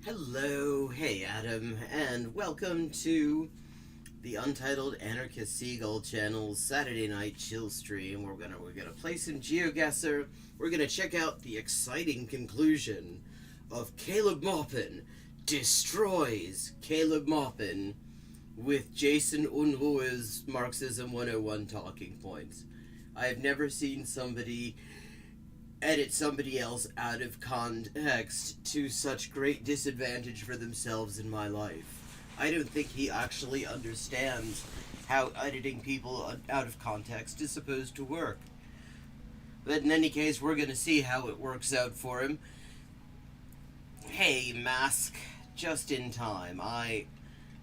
Hello, hey Adam, and welcome to the Untitled Anarchist Seagull channel's Saturday night chill stream. We're gonna play some Geoguessr. We're gonna check out the exciting conclusion of Caleb Maupin destroys Caleb Maupin with Jason Unruhe's Marxism 101 talking points. I have never seen somebody edit somebody else out of context to such great disadvantage for themselves in my life. I don't think he actually understands how editing people out of context is supposed to work. But in any case, we're going to see how it works out for him. Hey, Mask, just in time. I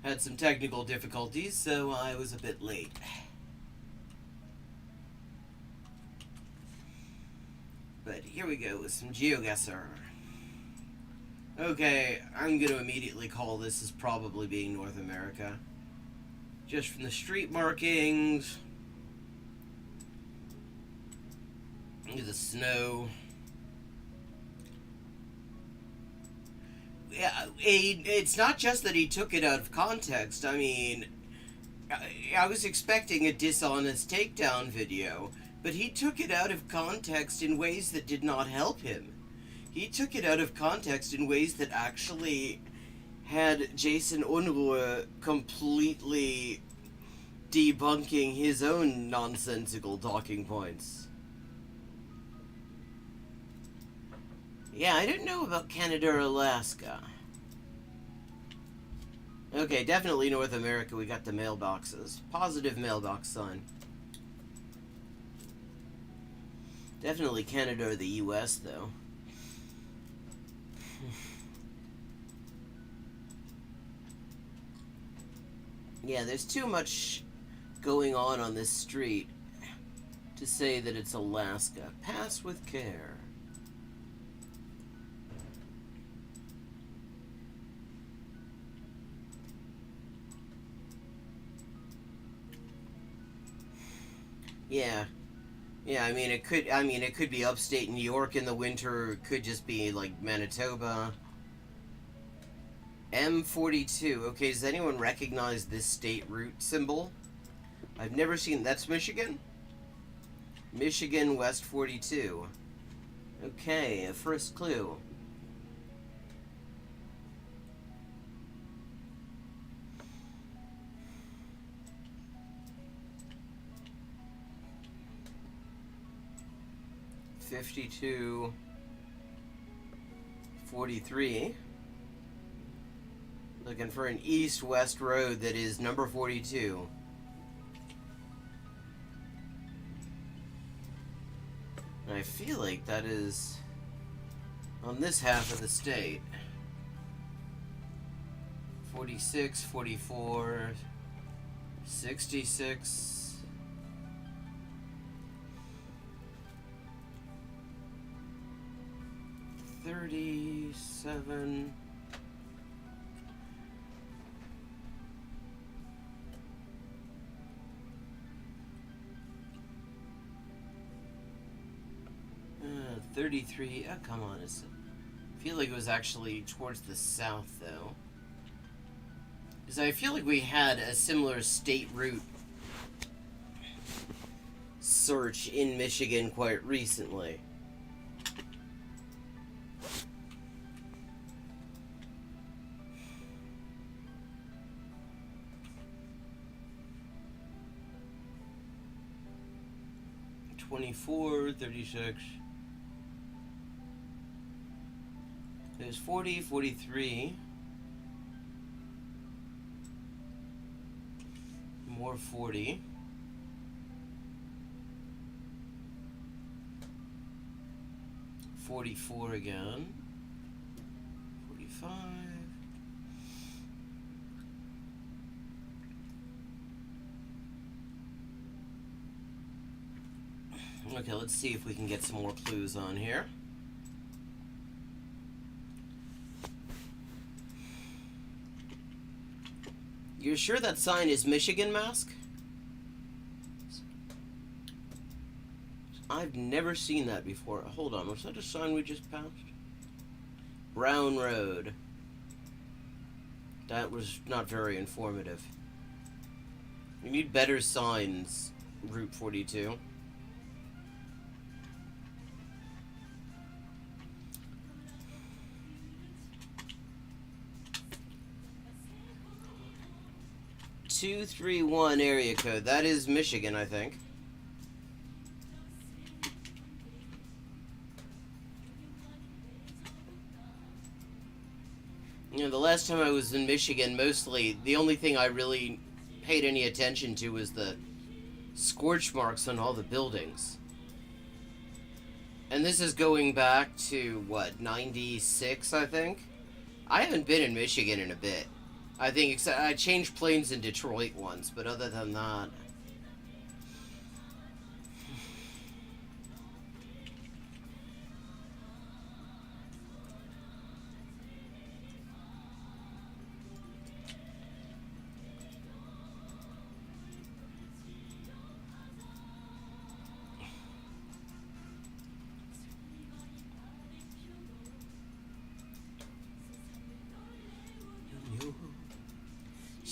had some technical difficulties, so I was a bit late. But here we go with some Geoguessr. Okay, I'm going to immediately call this as probably being North America. Just from the street markings, the snow. Yeah, it's not just that he took it out of context. I mean, I was expecting a dishonest takedown video, but he took it out of context in ways that did not help him. He took it out of context in ways that actually had Jason Unruhe completely debunking his own nonsensical talking points. Yeah, I didn't know about Canada or Alaska. Okay, definitely North America. We got the mailboxes. Positive mailbox sign. Definitely Canada or the US, though. Yeah, there's too much going on this street to say that it's Alaska. Pass with care. Yeah. Yeah, I mean it could be upstate New York in the winter, it could just be like Manitoba. M42. Okay, does anyone recognize this state route symbol? I've never seen. That's Michigan? Michigan West 42. Okay, a first clue. $52.43. Looking for an east-west road that is number 42. And I feel like that is on this half of the state. 46, 44, 66. 37. Uh, 33. Oh, come on. I feel like it was actually towards the south, though. Because I feel like we had a similar state route search in Michigan quite recently. $24, 36. There's 40, 43. More 40. 44 again. 45. Okay, let's see if we can get some more clues on here. You're sure that sign is Michigan, Mask? I've never seen that before. Hold on, was that a sign we just passed? Brown Road. That was not very informative. You need better signs, Route 42. "231 area code. That is Michigan, I think. You know, the last time I was in Michigan, mostly, the only thing I really paid any attention to was the scorch marks on all the buildings. And this is going back to, what, 96, I think? I haven't been in Michigan in a bit. I think, except I changed planes in Detroit once, but other than that...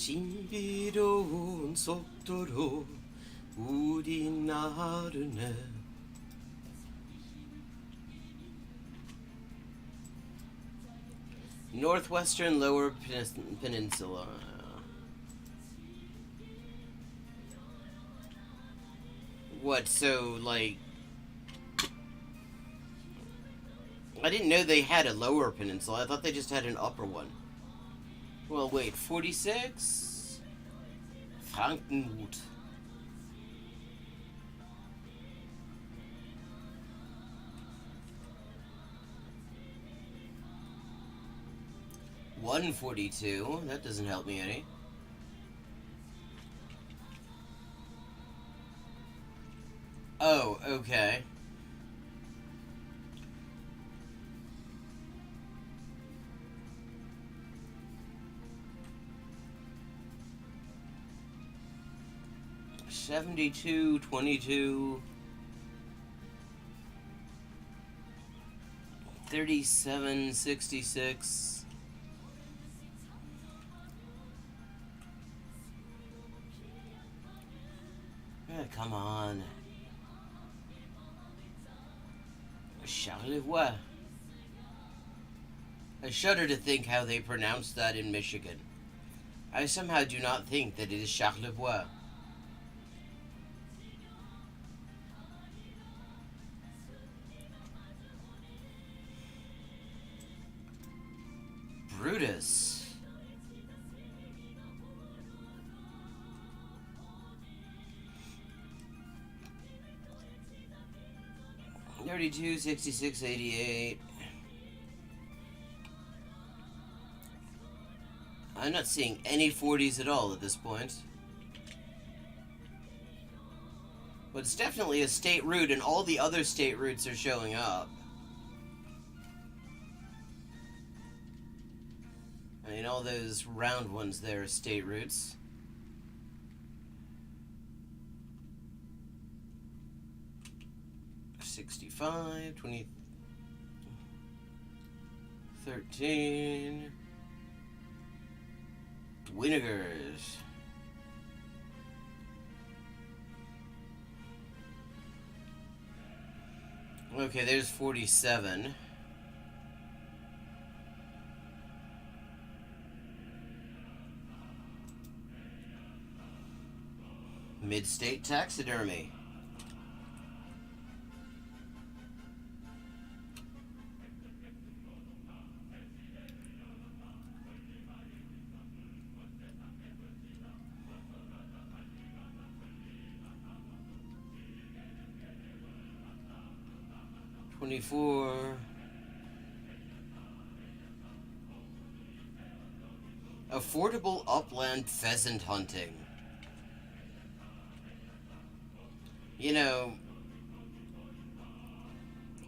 신비로운 속도로 우리 나르네. Northwestern Lower Peninsula. What, so, like... I didn't know they had a lower peninsula. I thought they just had an upper one. Well, wait, 46? Frankenwood. $142. That doesn't help me any. Oh, okay. $72, $22, $37, $66. Come on. Charlevoix. I shudder to think how they pronounce that in Michigan. I somehow do not think that it is Charlevoix. Brutus. $32, $66, $88. I'm not seeing any 40s at all at this point. But it's definitely a state route, and all the other state routes are showing up. I mean, all those round ones there are state routes. $65, $20, $13. Winnegers. Okay, there's 47. Mid-state taxidermy. $24. Affordable upland pheasant hunting. You know,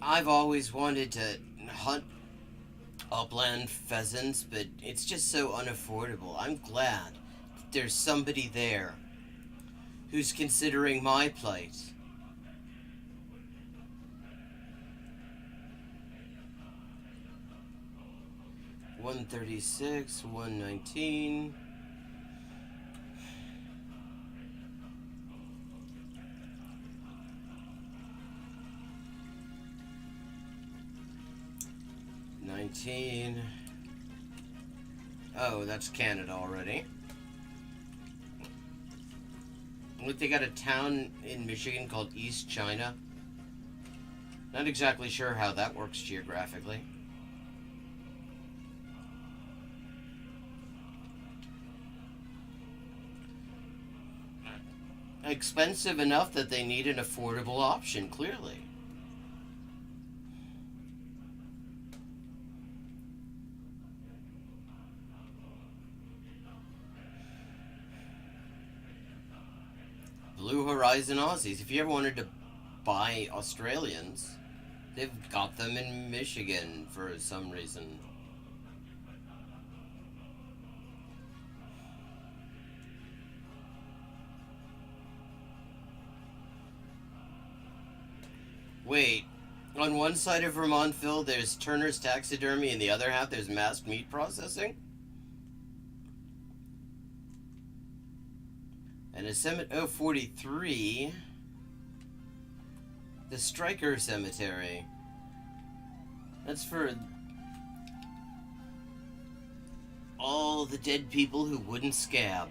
I've always wanted to hunt upland pheasants, but it's just so unaffordable. I'm glad that there's somebody there who's considering my plight. 136, 119. Oh, that's Canada already. Look, they got a town in Michigan called East China. Not exactly sure how that works geographically. Expensive enough that they need an affordable option, clearly. Blue Horizon Aussies. If you ever wanted to buy Australians, they've got them in Michigan for some reason. Wait, on one side of Vermontville there's Turner's Taxidermy and the other half there's massed meat processing? And a cemetery, 043, the Stryker Cemetery. That's for all the dead people who wouldn't scab.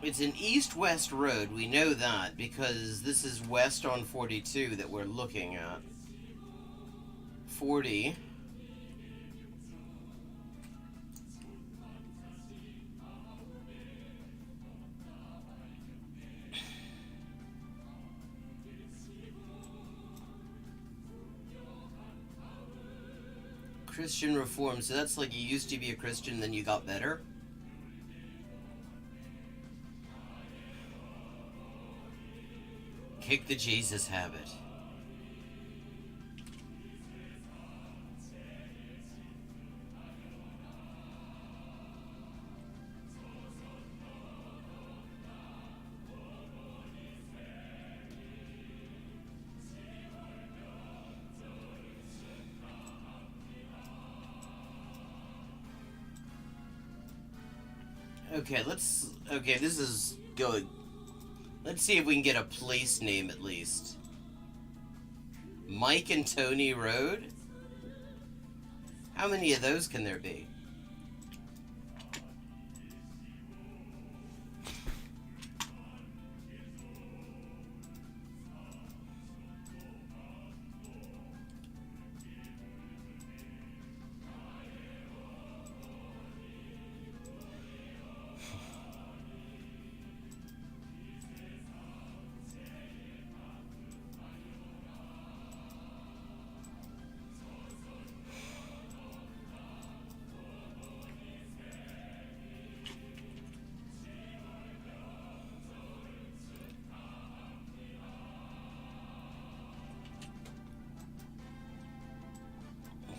It's an east-west road, we know that, because this is west on 42 that we're looking at. 40. Christian Reform, so that's like you used to be a Christian, then you got better? Kick the Jesus habit. Okay, this is good. Let's see if we can get a place name at least. Mike and Tony Road? How many of those can there be?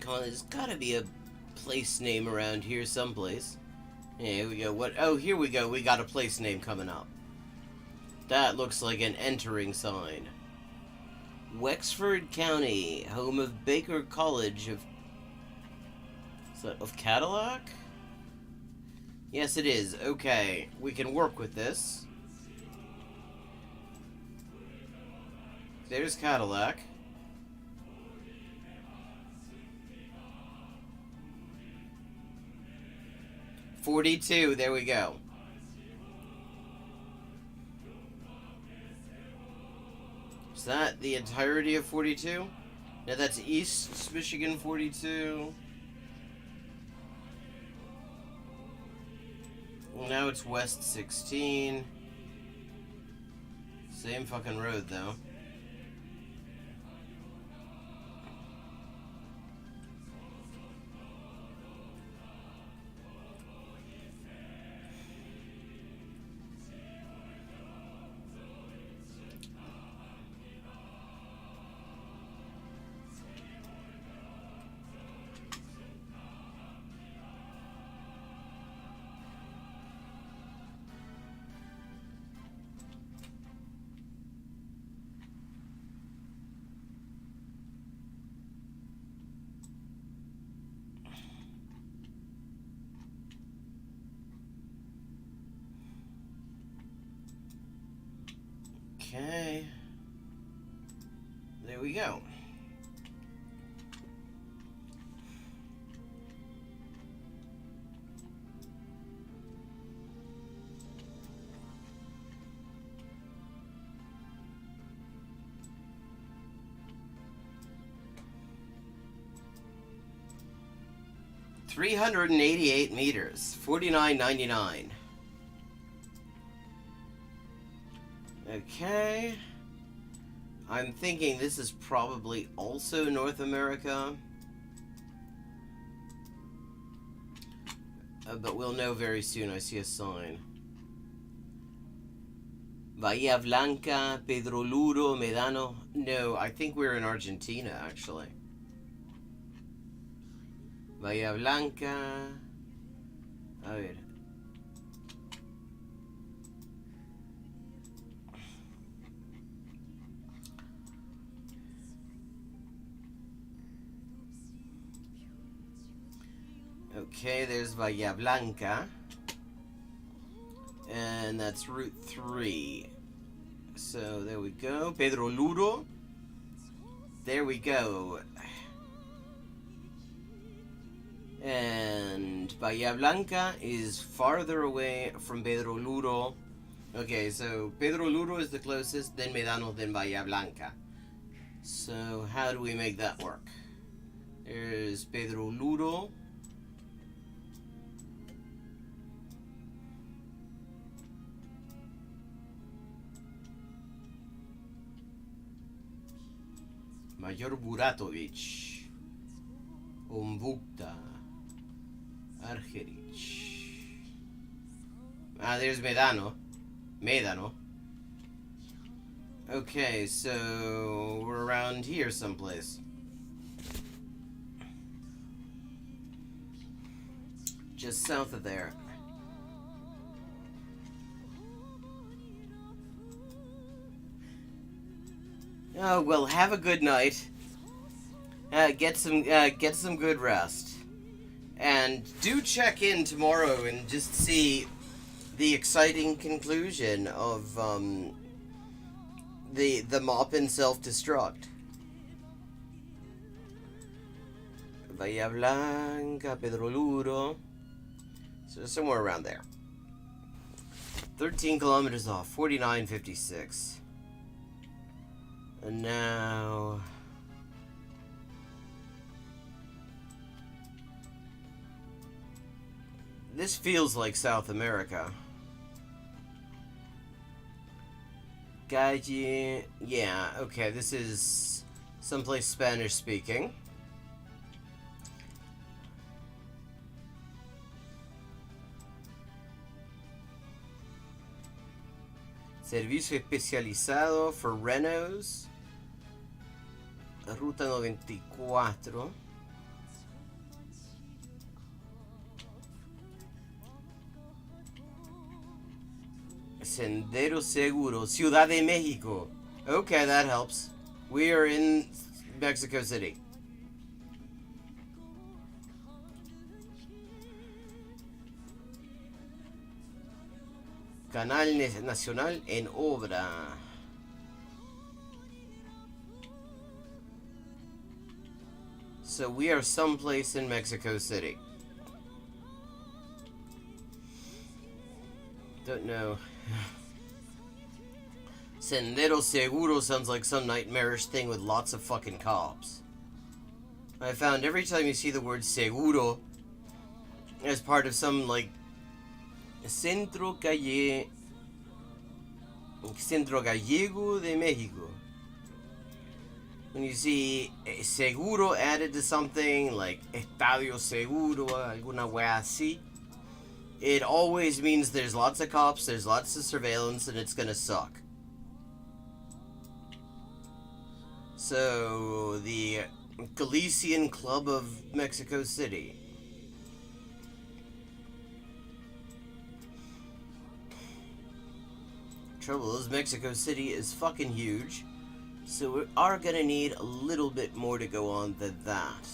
Come on, there's gotta be a place name around here someplace. Yeah, here we go. What? Oh, here we go. We got a place name coming up. That looks like an entering sign. Wexford County, home of Baker College of Cadillac? Yes, it is. Okay, we can work with this. There's Cadillac. $42, there we go. Is that the entirety of 42? No, that's East Michigan 42. Well, now it's West 16. Same fucking road, though. Okay. There we go. $388, $49.99. Okay. I'm thinking this is probably also North America. But we'll know very soon. I see a sign. Bahía Blanca, Pedro Luro, Medano. No, I think we're in Argentina, actually. Bahía Blanca. A ver. Okay, there's Bahía Blanca. And that's Route 3. So there we go. Pedro Luro. There we go. And Bahía Blanca is farther away from Pedro Luro. Okay, so Pedro Luro is the closest, then Medano, then Bahía Blanca. So how do we make that work? There's Pedro Luro. Mayor Buratovich, Umbukta, Argerich. Ah, there's Medano. Okay, so we're around here someplace. Just south of there. Oh, well, have a good night. Get some good rest. And do check in tomorrow and just see the exciting conclusion of the mop and self-destruct. Bahía Blanca, Pedro Luro. So somewhere around there. 13 kilometers off, 49.56. And now... this feels like South America. Calle... yeah, okay, this is someplace Spanish speaking. Servicio especializado for Renos. Ruta 94. Sendero Seguro, Ciudad de Mexico. Okay, that helps. We are in Mexico City. Canal Nacional en obra. So we are someplace in Mexico City. Don't know. Sendero Seguro sounds like some nightmarish thing with lots of fucking cops. I found every time you see the word seguro as part of some, like, Centro Gallego de Mexico. When you see seguro added to something like Estadio Seguro, alguna wea así, it always means there's lots of cops, there's lots of surveillance, and it's gonna suck. So, the Galician Club of Mexico City. Trouble is, Mexico City is fucking huge, so we are gonna need a little bit more to go on than that.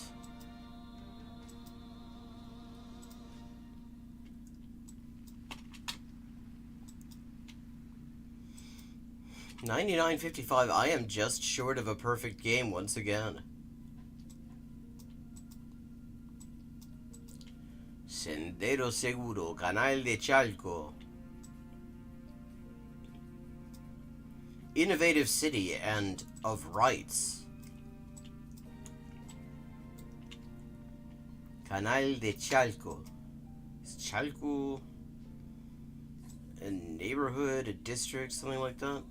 $99.55. I am just short of a perfect game once again. Sendero Seguro, Canal de Chalco. Innovative city and of rights. Canal de Chalco. Is Chalco a neighborhood, a district, something like that?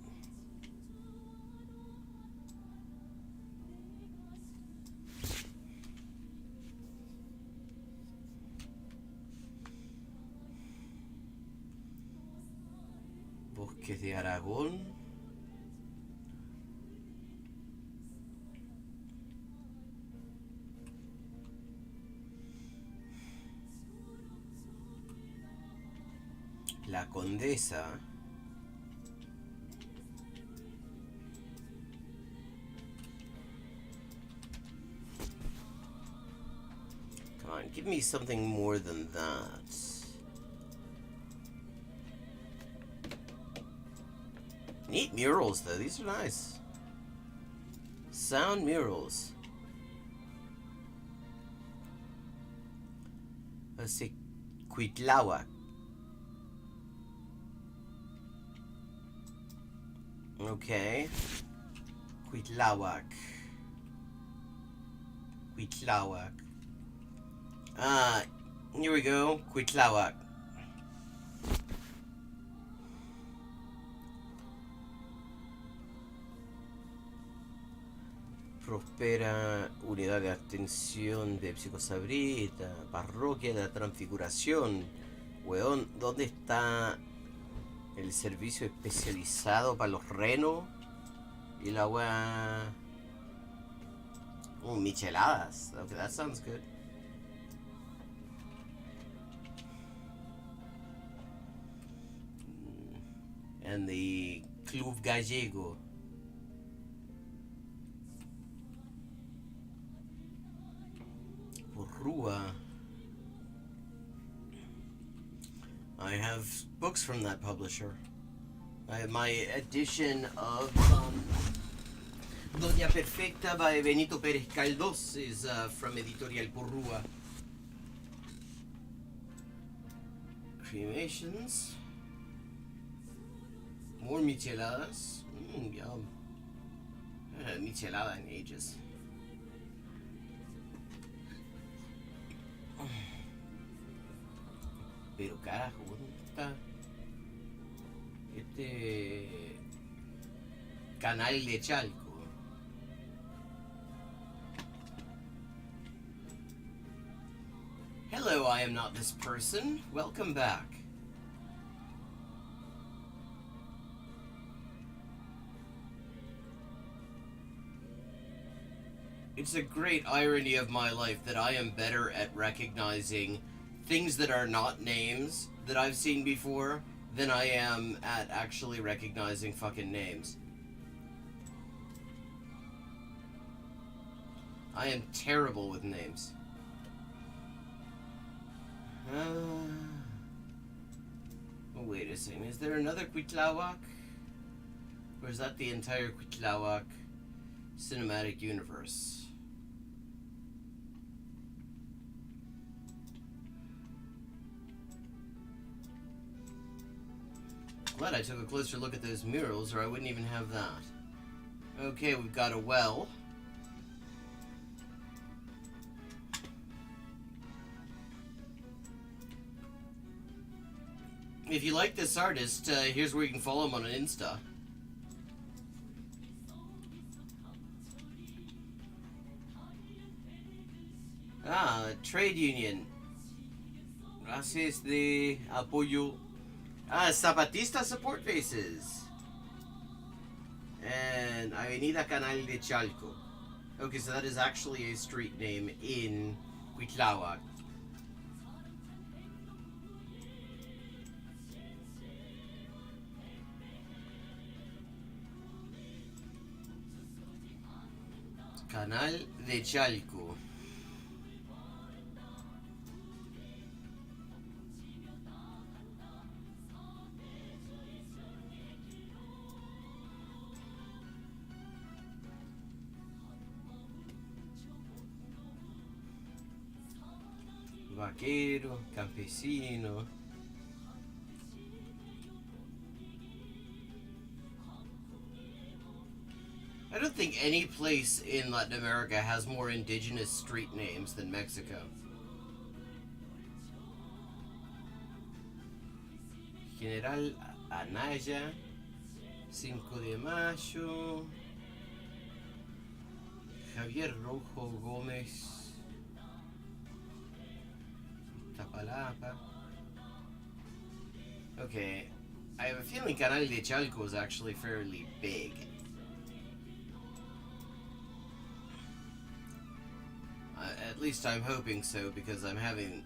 Bosques de Aragón. La Condesa. Come on, give me something more than that. Neat murals, though. These are nice. Sound murals. Let's see. Cuitláhuac. Okay. Cuitláhuac. Cuitláhuac. Here we go. Cuitláhuac. Prospera unidad de atención de psicosabrita, parroquia de la transfiguración. Weón, ¿dónde está el servicio especializado para los renos? Y la wea... micheladas. Okay, that sounds good. And the Club Gallego. Rua. I have books from that publisher. I have my edition of Doña Perfecta by Benito Pérez Caldós is from Editorial Porrúa. Cremations. More micheladas. Yum. I haven't had michelada in ages. Pero carajo, ¿dónde está este Canal de Chalco? Hello, I am not this person. Welcome back. It's a great irony of my life that I am better at recognizing things that are not names that I've seen before than I am at actually recognizing fucking names. I am terrible with names. Oh, wait a second. Is there another Cuitláhuac? Or is that the entire Cuitláhuac cinematic universe? Glad I took a closer look at those murals, or I wouldn't even have that. Okay, we've got a well. If you like this artist, here's where you can follow him on Insta. Trade union. Gracias de apoyo. Zapatista support faces. And Avenida Canal de Chalco. Okay, so that is actually a street name in Cuitláhuac. Canal de Chalco. vaquero, campesino. I don't think any place in Latin America has more indigenous street names than Mexico. General Anaya, Cinco de Mayo, Javier Rojo Gómez, Tapalapa. Okay, I have a feeling Canal de Chalco is actually fairly big. At least I'm hoping so, because I'm having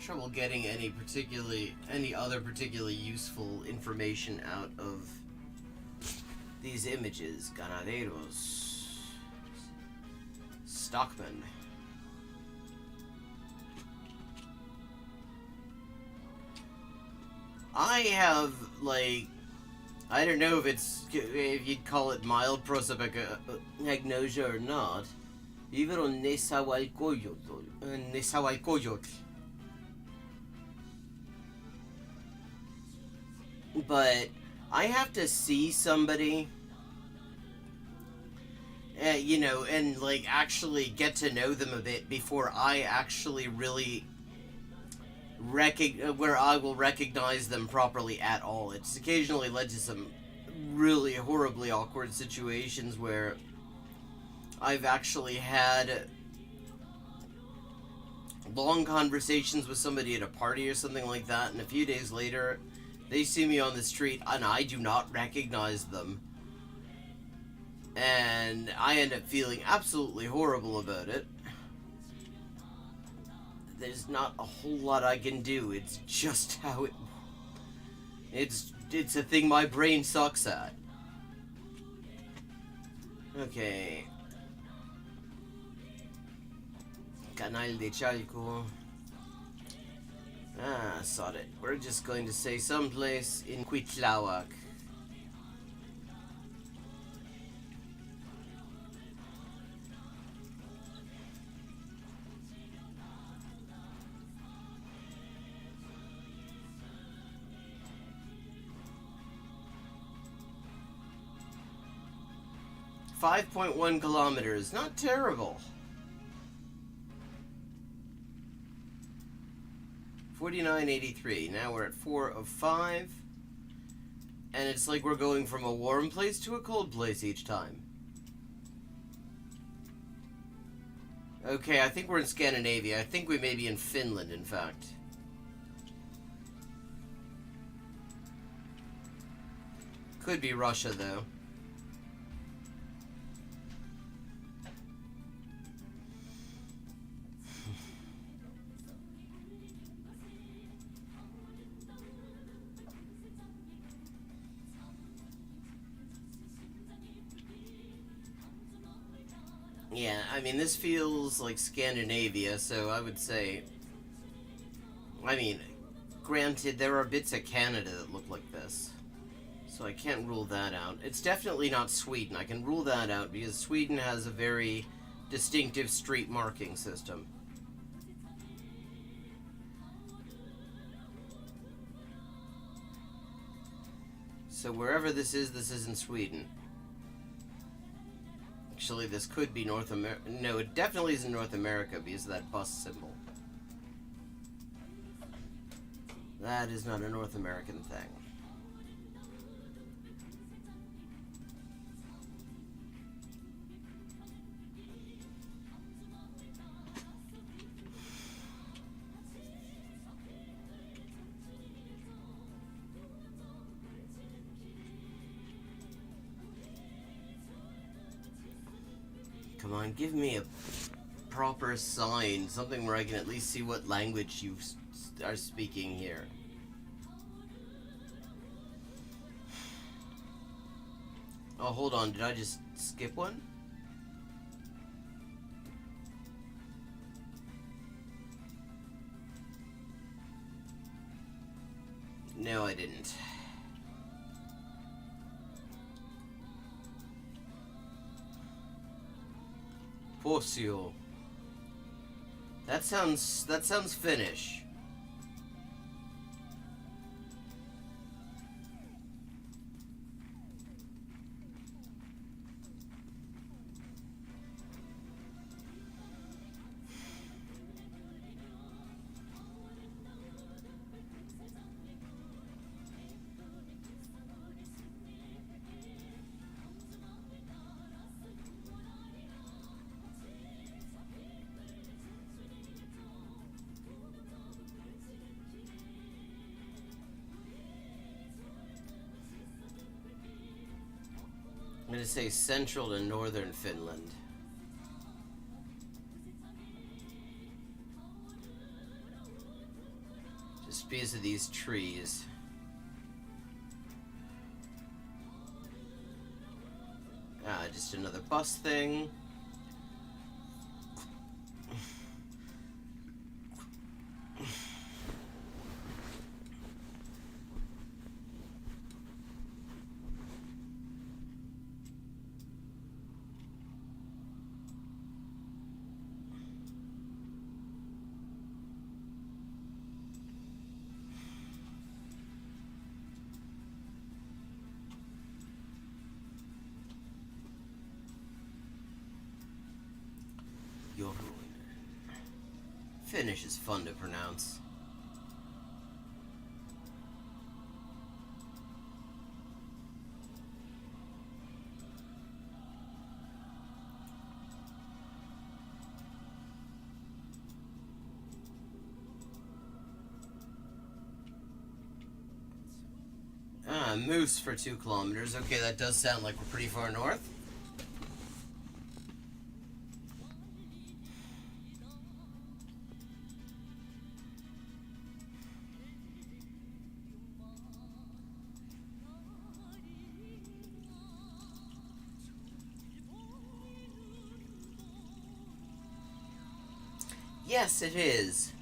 trouble getting any other particularly useful information out of these images. Ganaderos, stockmen. I have, like, I don't know if you'd call it mild prosopagnosia or not. Libro Nezahualcóyotl. But I have to see somebody, you know, and like actually get to know them a bit before I actually really where I will recognize them properly at all. It's occasionally led to some really horribly awkward situations where I've actually had long conversations with somebody at a party or something like that, and a few days later they see me on the street and I do not recognize them, and I end up feeling absolutely horrible about it. There's not a whole lot I can do. It's just how it's a thing my brain sucks at. Okay. Canal de Chalco. Ah, saw it. We're just going to say someplace in Cuitláhuac. .1 kilometers. Not terrible. 49.83. Now we're at 4 of 5. And it's like we're going from a warm place to a cold place each time. Okay, I think we're in Scandinavia. I think we may be in Finland, in fact. Could be Russia, though. Yeah, I mean, this feels like Scandinavia, so I would say... I mean, granted, there are bits of Canada that look like this, so I can't rule that out. It's definitely not Sweden. I can rule that out because Sweden has a very distinctive street marking system. So wherever this isn't Sweden. Actually, this could be North America. No, it definitely isn't North America because of that bus symbol. That is not a North American thing. Come on, give me a proper sign, something where I can at least see what language you are speaking here. Oh, hold on, did I just skip one? No, I didn't. Pocio. That sounds Finnish. I'm going to say central to northern Finland. Just because of these trees. Just another bus thing. Finnish is fun to pronounce. Moose for 2 kilometers. Okay, that does sound like we're pretty far north. Yes, it is.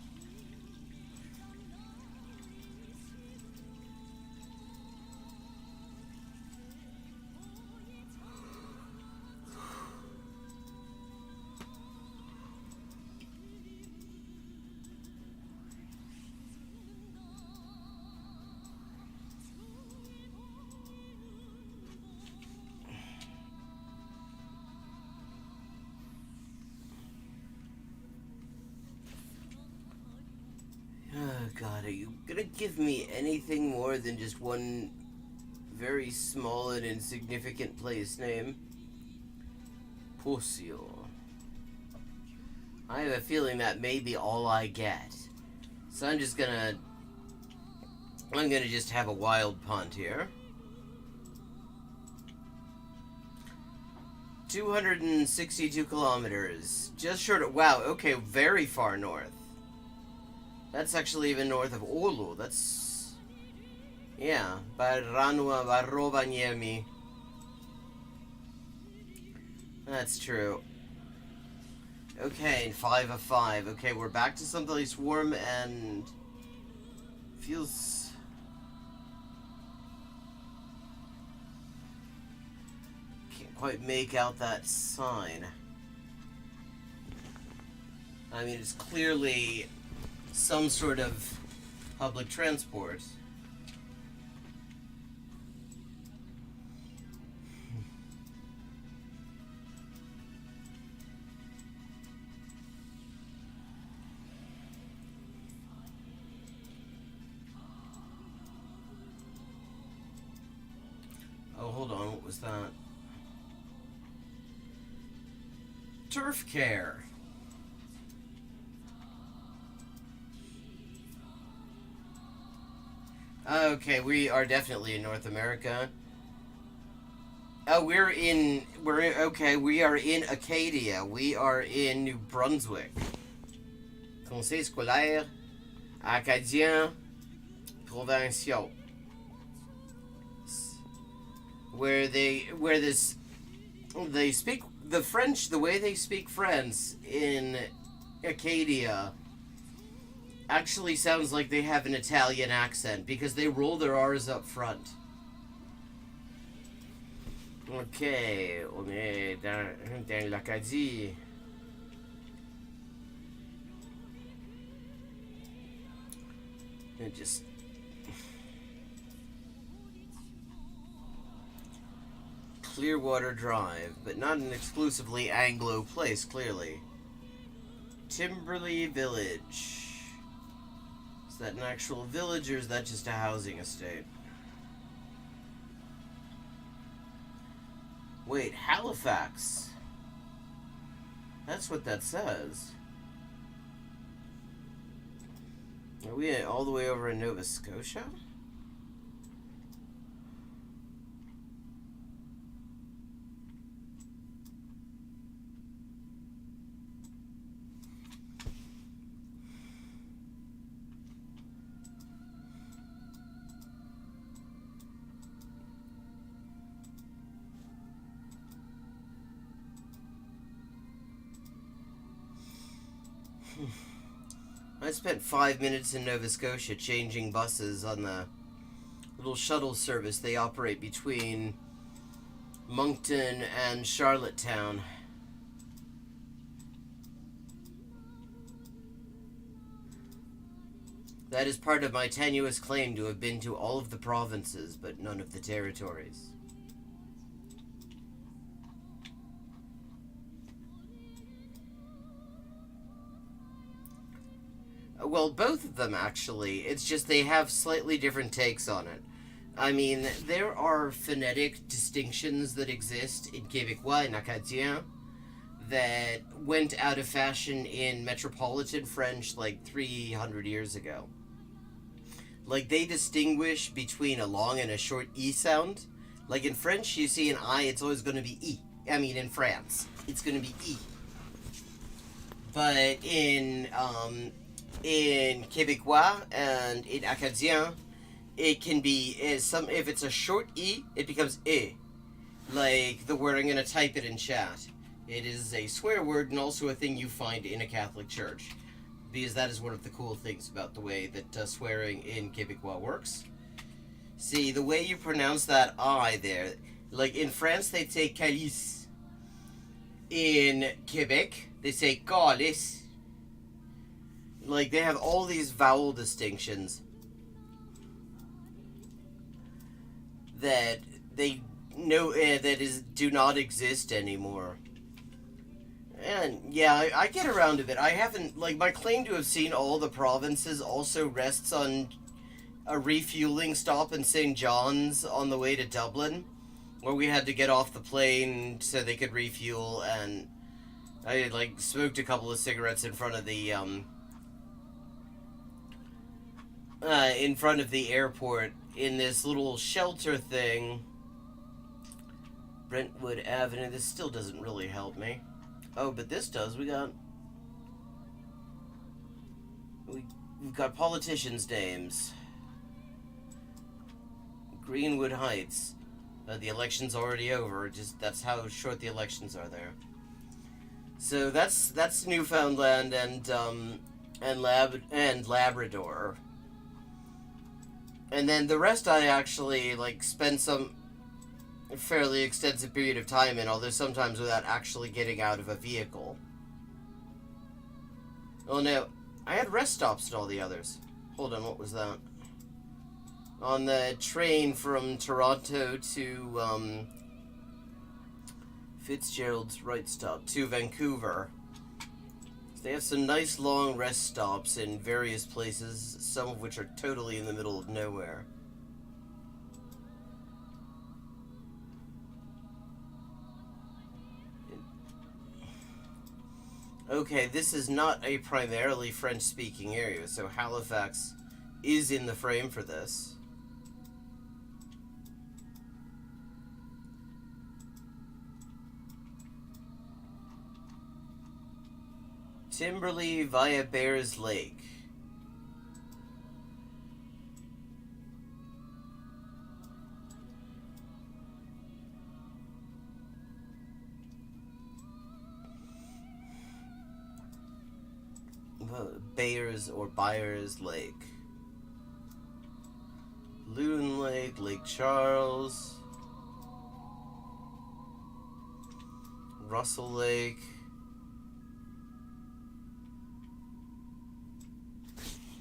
God, are you gonna give me anything more than just one very small and insignificant place name? Posio. I have a feeling that may be all I get. So I'm gonna just have a wild punt here. 262 kilometers. Just short of, wow, okay, very far north. That's actually even north of Oulu. That's... yeah. Baranua Varovaniemi. That's true. Okay, 5 of 5. Okay, we're back to someplace warm and... feels... can't quite make out that sign. I mean, it's clearly... some sort of public transport. Oh, hold on, what was that? Turf care. Okay, we are definitely in North America. Oh, we are in Acadia. We are in New Brunswick. Conseil scolaire acadien provincial. Where they speak the French the way they speak French in Acadia actually sounds like they have an Italian accent because they roll their R's up front. Ok, on est dans l'Acadie. It just... Clearwater Drive, but not an exclusively Anglo place, clearly. Timberley Village. Is that an actual village, or is that just a housing estate? Wait, Halifax. That's what that says. Are we all the way over in Nova Scotia? I spent 5 minutes in Nova Scotia changing buses on the little shuttle service they operate between Moncton and Charlottetown. That is part of my tenuous claim to have been to all of the provinces, but none of the territories. Well, both of them, actually. It's just they have slightly different takes on it. I mean, there are phonetic distinctions that exist in Québécois and Acadien that went out of fashion in metropolitan French like 300 years ago. Like, they distinguish between a long and a short E sound. Like, in French, you see an I, it's always going to be E. I mean, in France, it's going to be E. But in Québécois and in Acadien, it can be, if it's a short E, it becomes E. Like the word I'm going to type it in chat. It is a swear word and also a thing you find in a Catholic church. Because that is one of the cool things about the way that swearing in Québécois works. See, the way you pronounce that I there, like in France they say calice. In Quebec, they say calice. Like, they have all these vowel distinctions that they know do not exist anymore. And yeah, I get around a bit. I haven't, like, my claim to have seen all the provinces also rests on a refueling stop in St. John's on the way to Dublin, where we had to get off the plane so they could refuel, and I like smoked a couple of cigarettes in front of the airport in this little shelter thing. Brentwood Avenue. This still doesn't really help me. Oh, but this does. We've got politicians' names. Greenwood Heights. The election's already over. Just that's how short the elections are there. So that's Newfoundland and Labrador. And then the rest I actually, like, spend some fairly extensive period of time in, although sometimes without actually getting out of a vehicle. Oh no, I had rest stops at all the others. Hold on, what was that? On the train from Toronto to, Fitzgerald's right stop, to Vancouver. They have some nice long rest stops in various places, some of which are totally in the middle of nowhere. Okay, this is not a primarily French-speaking area, so Halifax is in the frame for this. Timberley via Bears Lake. Bayers or Byers Lake. Loon Lake, Lake Charles. Russell Lake.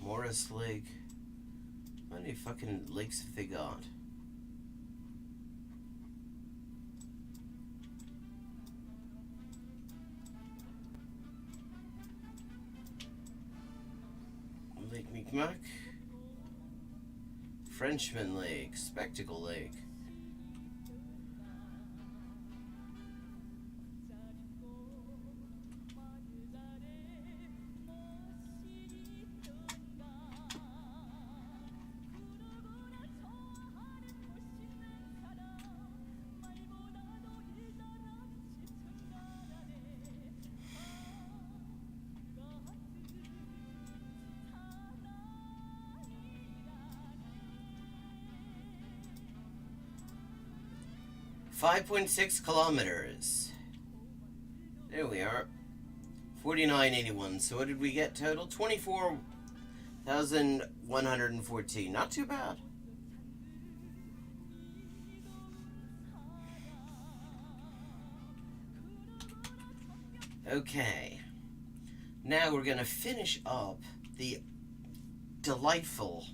Morris Lake. many fucking lakes have they got? Lake Mi'kmaq, Frenchman Lake, Spectacle Lake. .6 kilometers. There we are. 49.81. So what did we get total? 24,114. Not too bad. Okay. Now we're going to finish up the delightful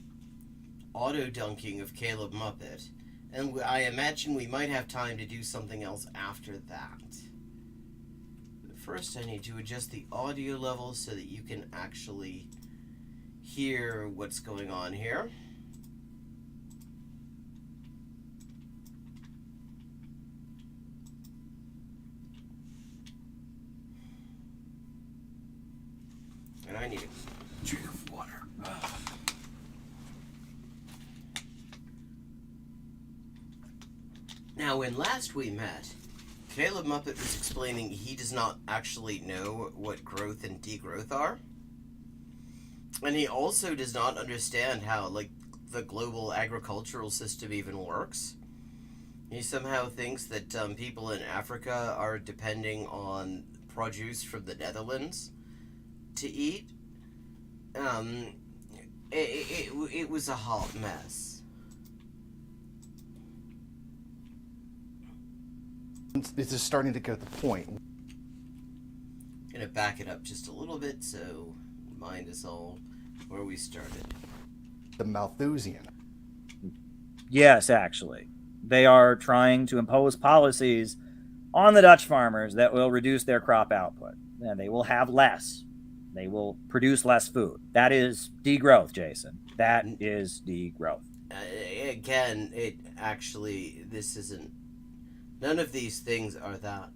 auto-dunking of Caleb Muppet. And I imagine we might have time to do something else after that. But first I need to adjust the audio level so that you can actually hear what's going on here. And I need a drink of water. Ugh. Now, when last we met, Caleb Muppet was explaining he does not actually know what growth and degrowth are. And he also does not understand how, like, the global agricultural system even works. He somehow thinks that people in Africa are depending on produce from the Netherlands to eat. It was a hot mess. This is starting to get to the point. Gonna back it up just a little bit so remind us all where we started. The Malthusian. Yes, actually. They are trying to impose policies on the Dutch farmers that will reduce their crop output. And they will have less. They will produce less food. That is degrowth, Jason. That is degrowth. Again, this isn't. None of these things are that.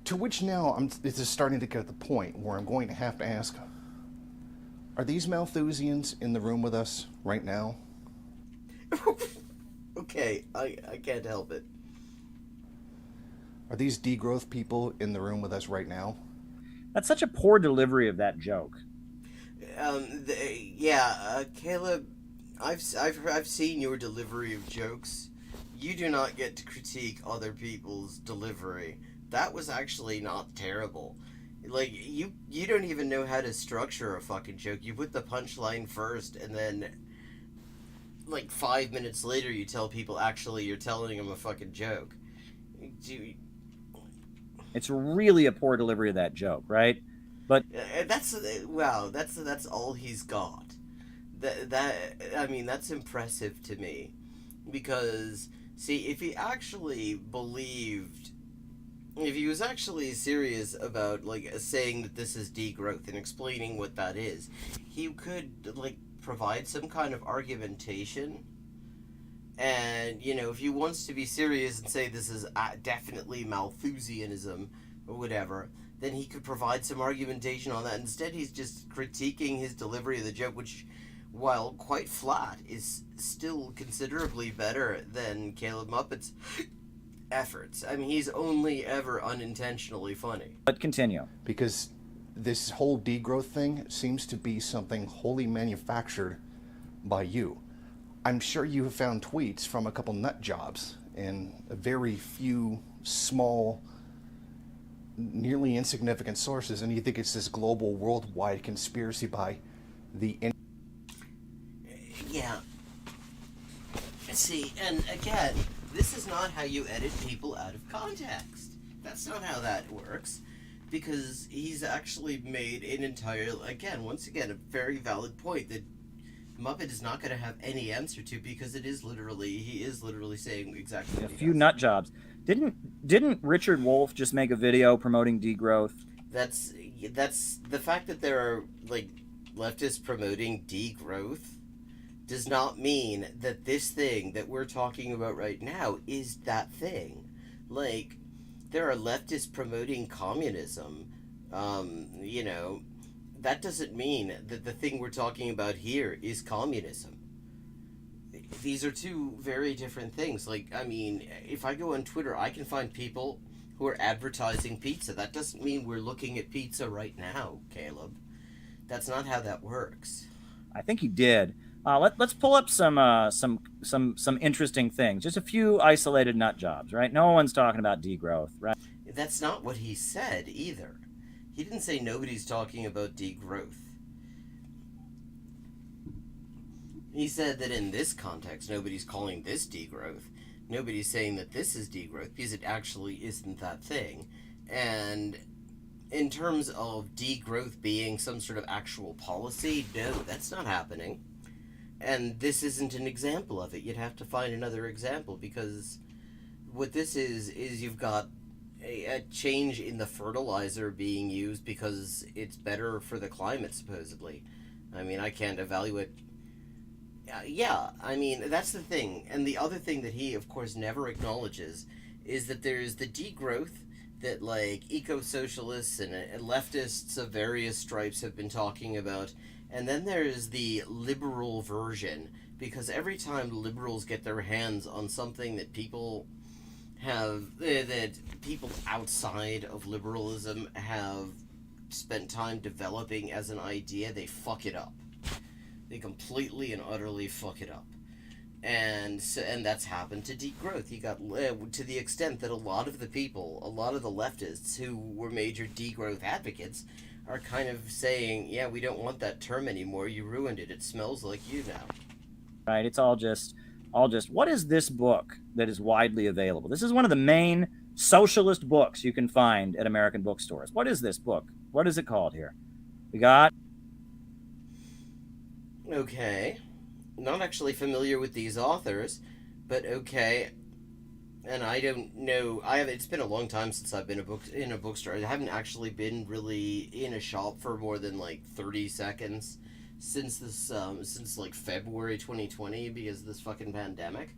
To which now, this is starting to get to the point where I'm going to have to ask, are these Malthusians in the room with us right now? Okay, I can't help it. Are these degrowth people in the room with us right now? That's such a poor delivery of that joke. Caleb, I've seen your delivery of jokes. You do not get to critique other people's delivery. That was actually not terrible. Like, you don't even know how to structure a fucking joke. You put the punchline first, and then, like, 5 minutes later, you tell people, actually, you're telling them a fucking joke. It's really a poor delivery of that joke, right? But that's all he's got. That's impressive to me, because see, if he was actually serious about, like, saying that this is degrowth and explaining what that is, he could, like, provide some kind of argumentation. And, if he wants to be serious and say this is definitely Malthusianism or whatever, then he could provide some argumentation on that. Instead, he's just critiquing his delivery of the joke, which, while quite flat, is still considerably better than Caleb Muppet's efforts. I mean, he's only ever unintentionally funny. But continue. Because this whole degrowth thing seems to be something wholly manufactured by you. I'm sure you have found tweets from a couple nut jobs and a very few small, nearly insignificant sources, and you think it's this global, worldwide conspiracy by the... Yeah. See, and again, this is not how you edit people out of context. That's not how that works. Because he's actually made an entire, once again, a very valid point that Muppet is not going to have any answer to, because he is literally saying exactly A what he few does. nut jobs. Didn't Richard Wolff just make a video promoting degrowth? That's the fact that there are like leftists promoting degrowth does not mean that this thing that we're talking about right now is that thing. Like, there are leftists promoting communism. You know, that doesn't mean that the thing we're talking about here is communism. These are two very different things. Like, I mean, if I go on Twitter, I can find people who are advertising pizza. That doesn't mean we're looking at pizza right now, Caleb. That's not how that works. I think he did. Let's pull up some interesting things. Just a few isolated nut jobs, right? No one's talking about degrowth, right? That's not what he said either. He didn't say nobody's talking about degrowth. He said that in this context, nobody's calling this degrowth. Nobody's saying that this is degrowth, because it actually isn't that thing. And in terms of degrowth being some sort of actual policy, no, that's not happening. And this isn't an example of it. You'd have to find another example, because what this is you've got a change in the fertilizer being used because it's better for the climate, supposedly. I mean, I can't evaluate. Yeah, I mean, that's the thing. And the other thing that he, of course, never acknowledges is that there's the degrowth that, like, eco-socialists and leftists of various stripes have been talking about. And then there's the liberal version, because every time liberals get their hands on something that people that people outside of liberalism have spent time developing as an idea, they fuck it up. They completely and utterly fuck it up. And that's happened to degrowth. You got to the extent that a lot of the leftists who were major degrowth advocates are kind of saying, yeah, we don't want that term anymore. You ruined it. It smells like you now. Right? It's all just what is this book that is widely available? This is one of the main socialist books you can find at American bookstores. What is this book? What is it called here? We got. Okay. Not actually familiar with these authors, but okay. And I don't know. It's been a long time since I've been in a bookstore. I haven't actually been really in a shop for more than like 30 seconds since like February 2020, because of this fucking pandemic.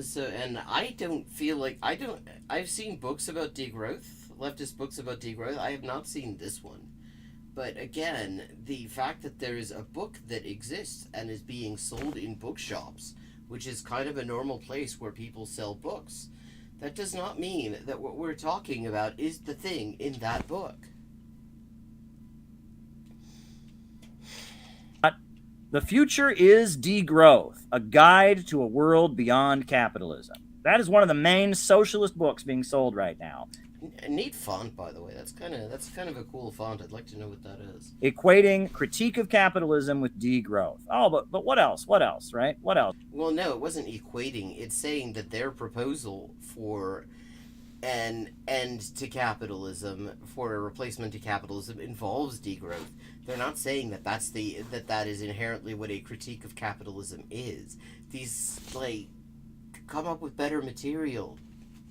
So, and I don't feel like I've seen books about degrowth, leftist books about degrowth. I have not seen this one. But again, the fact that there is a book that exists and is being sold in bookshops, which is kind of a normal place where people sell books, that does not mean that what we're talking about is the thing in that book. The Future is Degrowth, a guide to a world beyond capitalism. That is one of the main socialist books being sold right now. A neat font, by the way. That's kind of a cool font. I'd like to know what that is. Equating critique of capitalism with degrowth. Oh, but what else? What else, right? What else? Well, no, it wasn't equating. It's saying that their proposal for an end to capitalism, for a replacement to capitalism, involves degrowth. They're not saying that that is inherently what a critique of capitalism is. These, like, come up with better material.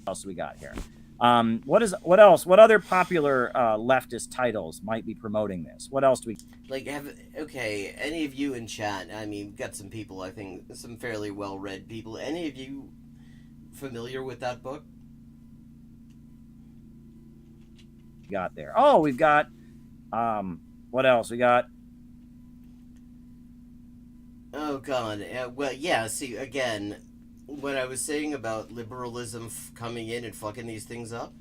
What else we got here? What else? What other popular leftist titles might be promoting this? What else do we like? Any of you in chat? I mean, we've got some people. I think some fairly well-read people. Any of you familiar with that book? Got there? Oh, we've got. What else we got? Oh God. Well, yeah. See, again, what I was saying about liberalism coming in and fucking these things up,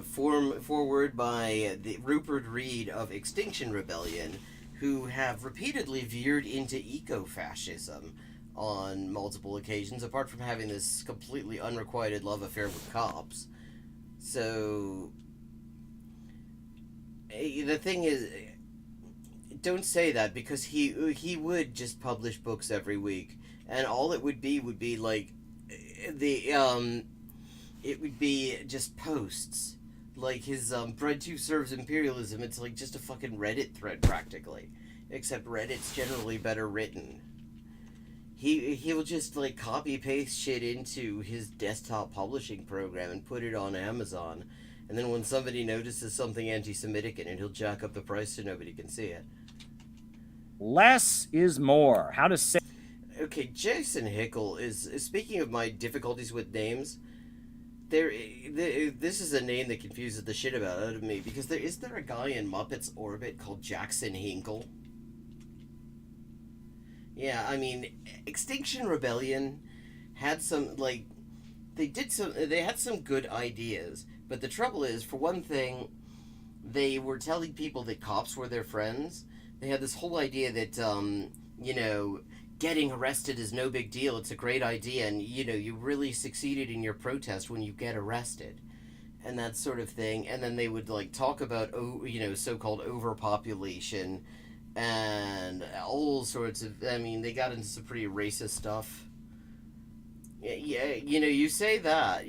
forward by the Rupert Reed of Extinction Rebellion, who have repeatedly veered into eco-fascism on multiple occasions, apart from having this completely unrequited love affair with cops. So, the thing is, don't say that, because he would just publish books every week. And all it would be like it would be just posts. Like his Bread 2 serves imperialism. It's like just a fucking Reddit thread practically. except Reddit's generally better written. He'll just like copy paste shit into his desktop publishing program and put it on Amazon, and then when somebody notices something anti-Semitic in it, he'll jack up the price so nobody can see it. Less is more. How to say. Okay, Jason Hickel is speaking of my difficulties with names. This is a name that confuses the shit out of me, because there a guy in Muppets Orbit called Jackson Hinkle? Yeah, I mean, Extinction Rebellion had some, like, they had some good ideas, but the trouble is, for one thing, they were telling people that cops were their friends. They had this whole idea that, you know, getting arrested is no big deal, it's a great idea, and, you know, you really succeeded in your protest when you get arrested, and that sort of thing. And then they would, like, talk about, you know, so-called overpopulation, and all sorts of, I mean, they got into some pretty racist stuff. Yeah, you know, you say that,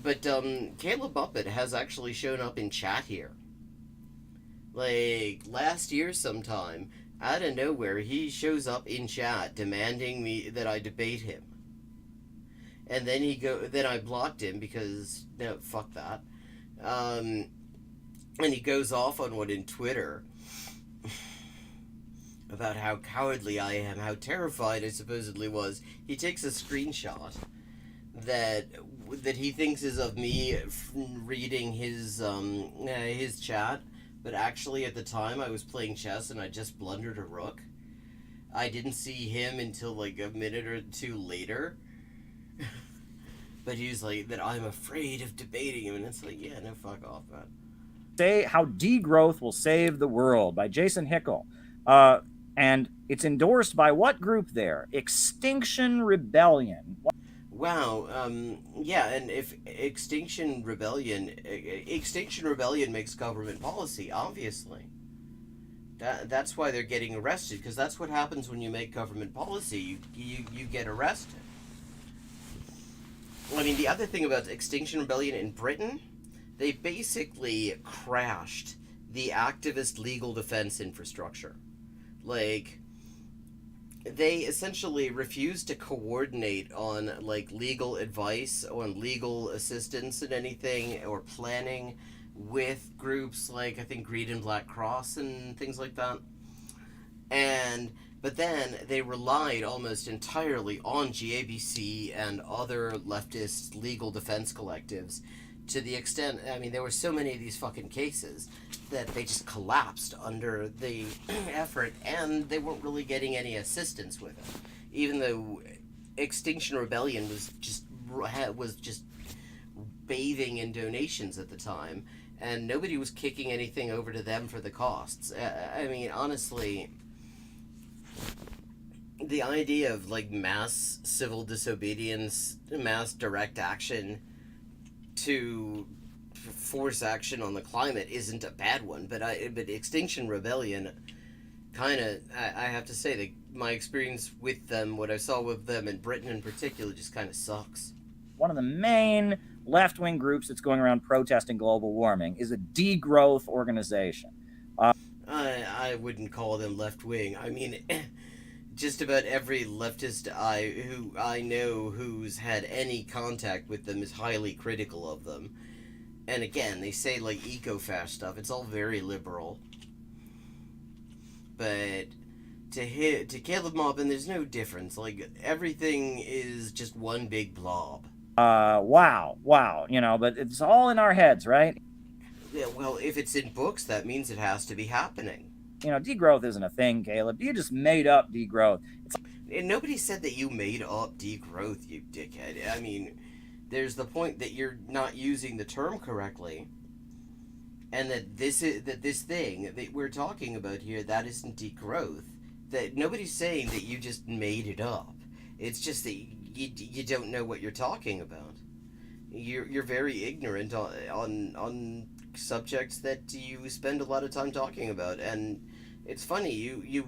but Caleb Muppet has actually shown up in chat here. Like, last year sometime, out of nowhere, he shows up in chat demanding that I debate him. And then then I blocked him because, no, fuck that. And he goes off on one in Twitter about how cowardly I am, how terrified I supposedly was. He takes a screenshot that he thinks is of me reading his chat, but actually at the time I was playing chess and I just blundered a rook. I didn't see him until like a minute or two later. But he was like, that I'm afraid of debating him, and it's like, yeah, no, fuck off, man. Say How Degrowth Will Save the World by Jason Hickel. And it's endorsed by what group there? Extinction Rebellion. Wow, yeah, and if Extinction Rebellion makes government policy, obviously. That's why they're getting arrested, because that's what happens when you make government policy. You get arrested. I mean, the other thing about Extinction Rebellion in Britain, they basically crashed the activist legal defense infrastructure. Like, they essentially refused to coordinate on, like, legal advice, on legal assistance and anything, or planning with groups like, I think, Green and Black Cross and things like that. But then they relied almost entirely on GABC and other leftist legal defense collectives, to the extent, I mean, there were so many of these fucking cases that they just collapsed under the effort, and they weren't really getting any assistance with it. Even though Extinction Rebellion was just bathing in donations at the time, and nobody was kicking anything over to them for the costs. I mean, honestly, the idea of, like, mass civil disobedience, mass direct action to force action on the climate isn't a bad one, but Extinction Rebellion kind of, I have to say that my experience with them, what I saw with them in Britain in particular, just kind of sucks. One of the main left-wing groups that's going around protesting global warming is a degrowth organization. I wouldn't call them left-wing. I mean, just about every leftist who I know who's had any contact with them is highly critical of them. And again, they say, like, eco-fascist stuff. It's all very liberal. But to Caleb Maupin, there's no difference. Like, everything is just one big blob. Wow. You know, but it's all in our heads, right? Yeah, well, if it's in books, that means it has to be happening. You know, degrowth isn't a thing, Caleb. You just made up degrowth. And nobody said that you made up degrowth, you dickhead. I mean, there's the point that you're not using the term correctly, and that this thing that we're talking about here, that isn't degrowth. That nobody's saying that you just made it up. It's just that you don't know what you're talking about. You're very ignorant on subjects that you spend a lot of time talking about, and it's funny, you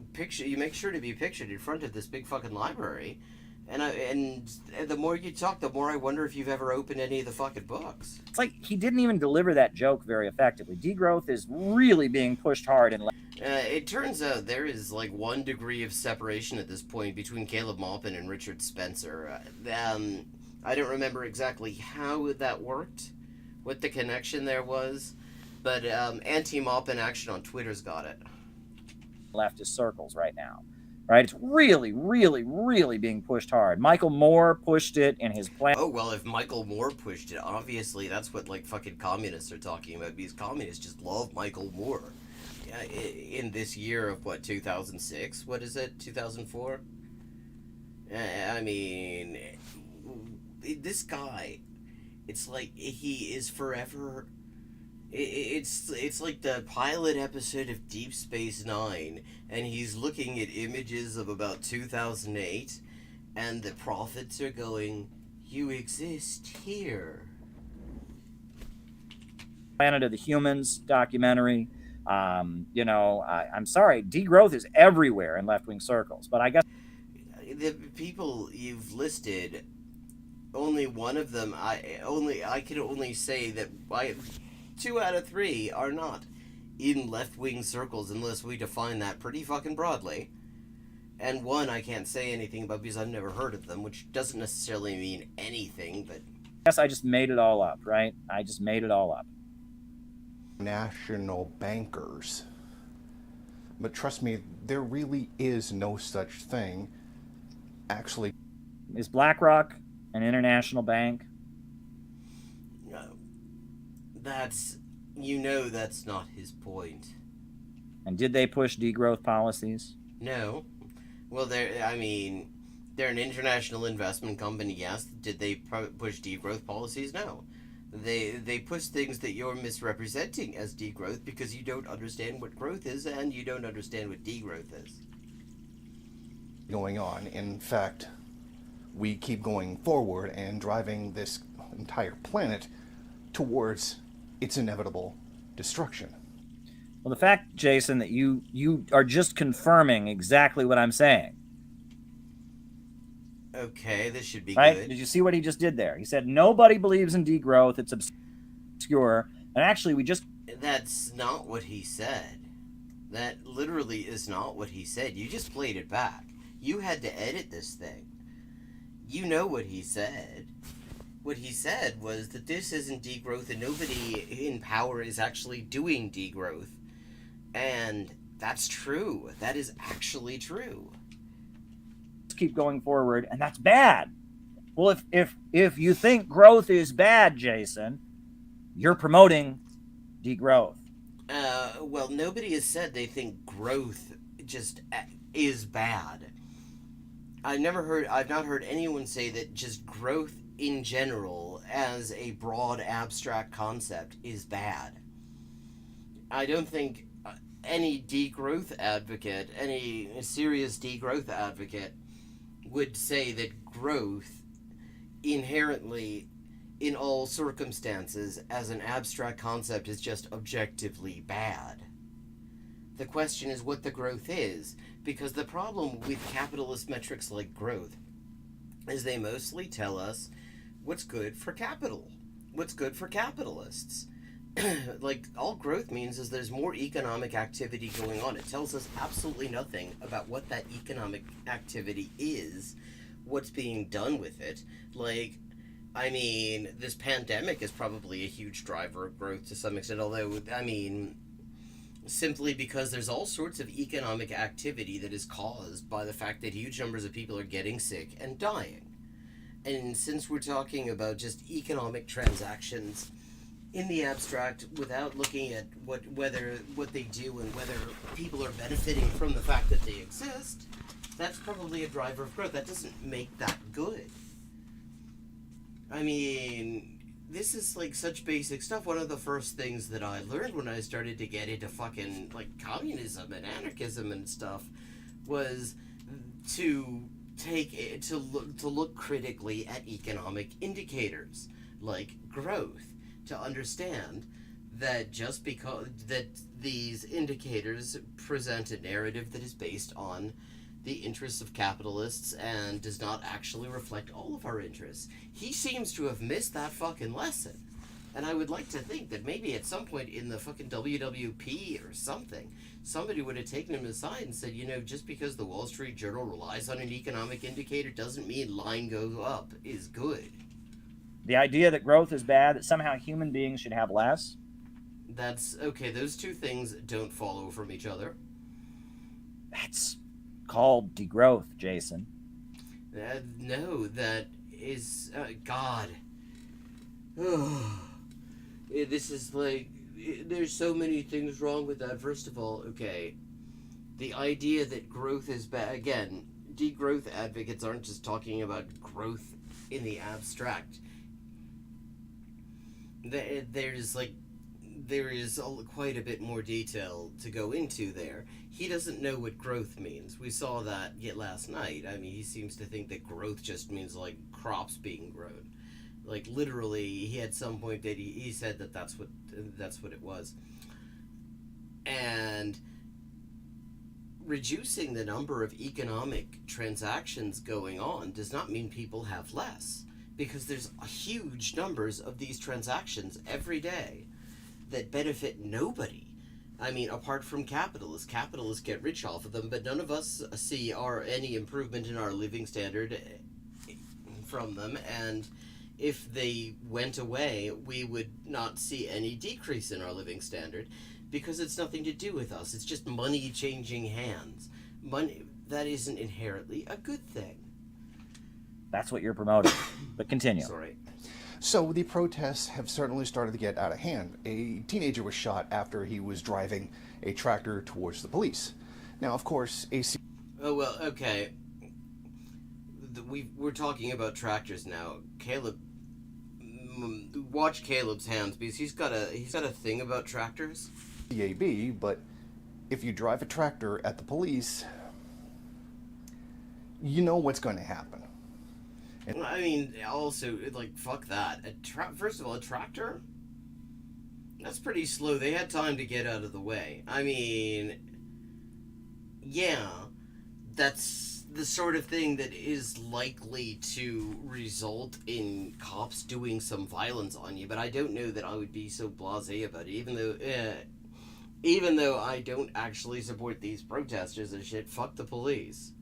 make sure to be pictured in front of this big fucking library, and the more you talk, the more I wonder if you've ever opened any of the fucking books. It's like he didn't even deliver that joke very effectively. Degrowth is really being pushed hard in It turns out there is like 1 degree of separation at this point between Caleb Maupin and Richard Spencer. I don't remember exactly how that worked, what the connection there was, but anti-Maupin action on Twitter's got it. Leftist circles right now, right? It's really, really, really being pushed hard. Michael Moore pushed it in his plan. Oh, well, if Michael Moore pushed it, obviously that's what, like, fucking communists are talking about, because communists just love Michael Moore. In this year of, what, 2006? What is it? 2004? I mean, this guy, it's like he is forever... It's like the pilot episode of Deep Space Nine, and he's looking at images of about 2008, and the prophets are going, "You exist here." Planet of the Humans documentary. I'm sorry, degrowth is everywhere in left-wing circles, but I guess the people you've listed, only one of them, I can only say that 2 out of 3 are not in left-wing circles unless we define that pretty fucking broadly. And one I can't say anything about because I've never heard of them, which doesn't necessarily mean anything, but... I guess I just made it all up, right? I just made it all up. National bankers. But trust me, there really is no such thing. Actually... Is BlackRock an international bank? That's not his point. And did they push degrowth policies? No. Well, they're an international investment company, yes. Did they push degrowth policies? No. They push things that you're misrepresenting as degrowth because you don't understand what growth is and you don't understand what degrowth is. Going on. In fact, we keep going forward and driving this entire planet towards its inevitable destruction. Well, the fact, Jason, that you are just confirming exactly what I'm saying. Okay, this should be right? Good. Did you see what he just did there? He said nobody believes in degrowth. It's obscure. And actually, we just... That's not what he said. That literally is not what he said. You just played it back. You had to edit this thing. You know what he said. What he said was that this isn't degrowth and nobody in power is actually doing degrowth. And that's true. That is actually true. Keep going forward, and that's bad. Well, if you think growth is bad, Jason, you're promoting degrowth. Well, nobody has said they think growth just is bad. I've not heard anyone say that just growth in general as a broad abstract concept is bad. I don't think any degrowth advocate, any serious degrowth advocate would say that growth inherently in all circumstances as an abstract concept is just objectively bad. The question is what the growth is, because the problem with capitalist metrics like growth is they mostly tell us what's good for capital, what's good for capitalists. Like, all growth means is there's more economic activity going on. It tells us absolutely nothing about what that economic activity is, what's being done with it. Like, I mean, this pandemic is probably a huge driver of growth to some extent, although, I mean, simply because there's all sorts of economic activity that is caused by the fact that huge numbers of people are getting sick and dying. And since we're talking about just economic transactions in the abstract without looking at what they do and whether people are benefiting from the fact that they exist, that's probably a driver of growth. That doesn't make that good. I mean, this is like such basic stuff. One of the first things that I learned when I started to get into fucking like communism and anarchism and stuff was to look critically at economic indicators like growth, to understand that just because that these indicators present a narrative that is based on the interests of capitalists and does not actually reflect all of our interests. He seems to have missed that fucking lesson. And I would like to think that maybe at some point in the fucking WWP or something, somebody would have taken him aside and said, just because the Wall Street Journal relies on an economic indicator doesn't mean line goes up is good. The idea that growth is bad, that somehow human beings should have less. That's okay. Those two things don't follow from each other. That's called degrowth, Jason. No, that is God. This is like there's so many things wrong with that. First of all, okay, the idea that growth is bad. Again, degrowth advocates aren't just talking about growth in the abstract. There is quite a bit more detail to go into there. He doesn't know what growth means. We saw that yet last night. I mean, he seems to think that growth just means like crops being grown. Like literally, he had some point that he said that that's what it was. And reducing the number of economic transactions going on does not mean people have less, because there's huge numbers of these transactions every day that benefit nobody. I mean, apart from capitalists. Capitalists get rich off of them, but none of us see any improvement in our living standard from them, and if they went away, we would not see any decrease in our living standard, because it's nothing to do with us. It's just money changing hands. Money that isn't inherently a good thing. That's what you're promoting. But continue. Sorry. So the protests have certainly started to get out of hand. A teenager was shot after he was driving a tractor towards the police. Now, of course, Oh, well, okay. We're talking about tractors now. Caleb, watch Caleb's hands, because he's got a thing about tractors. CAB, but if you drive a tractor at the police, you know what's going to happen. I mean, also, like, fuck that. First of all, a tractor? That's pretty slow. They had time to get out of the way. I mean, yeah, that's the sort of thing that is likely to result in cops doing some violence on you, but I don't know that I would be so blasé about it, even though I don't actually support these protesters and shit. Fuck the police.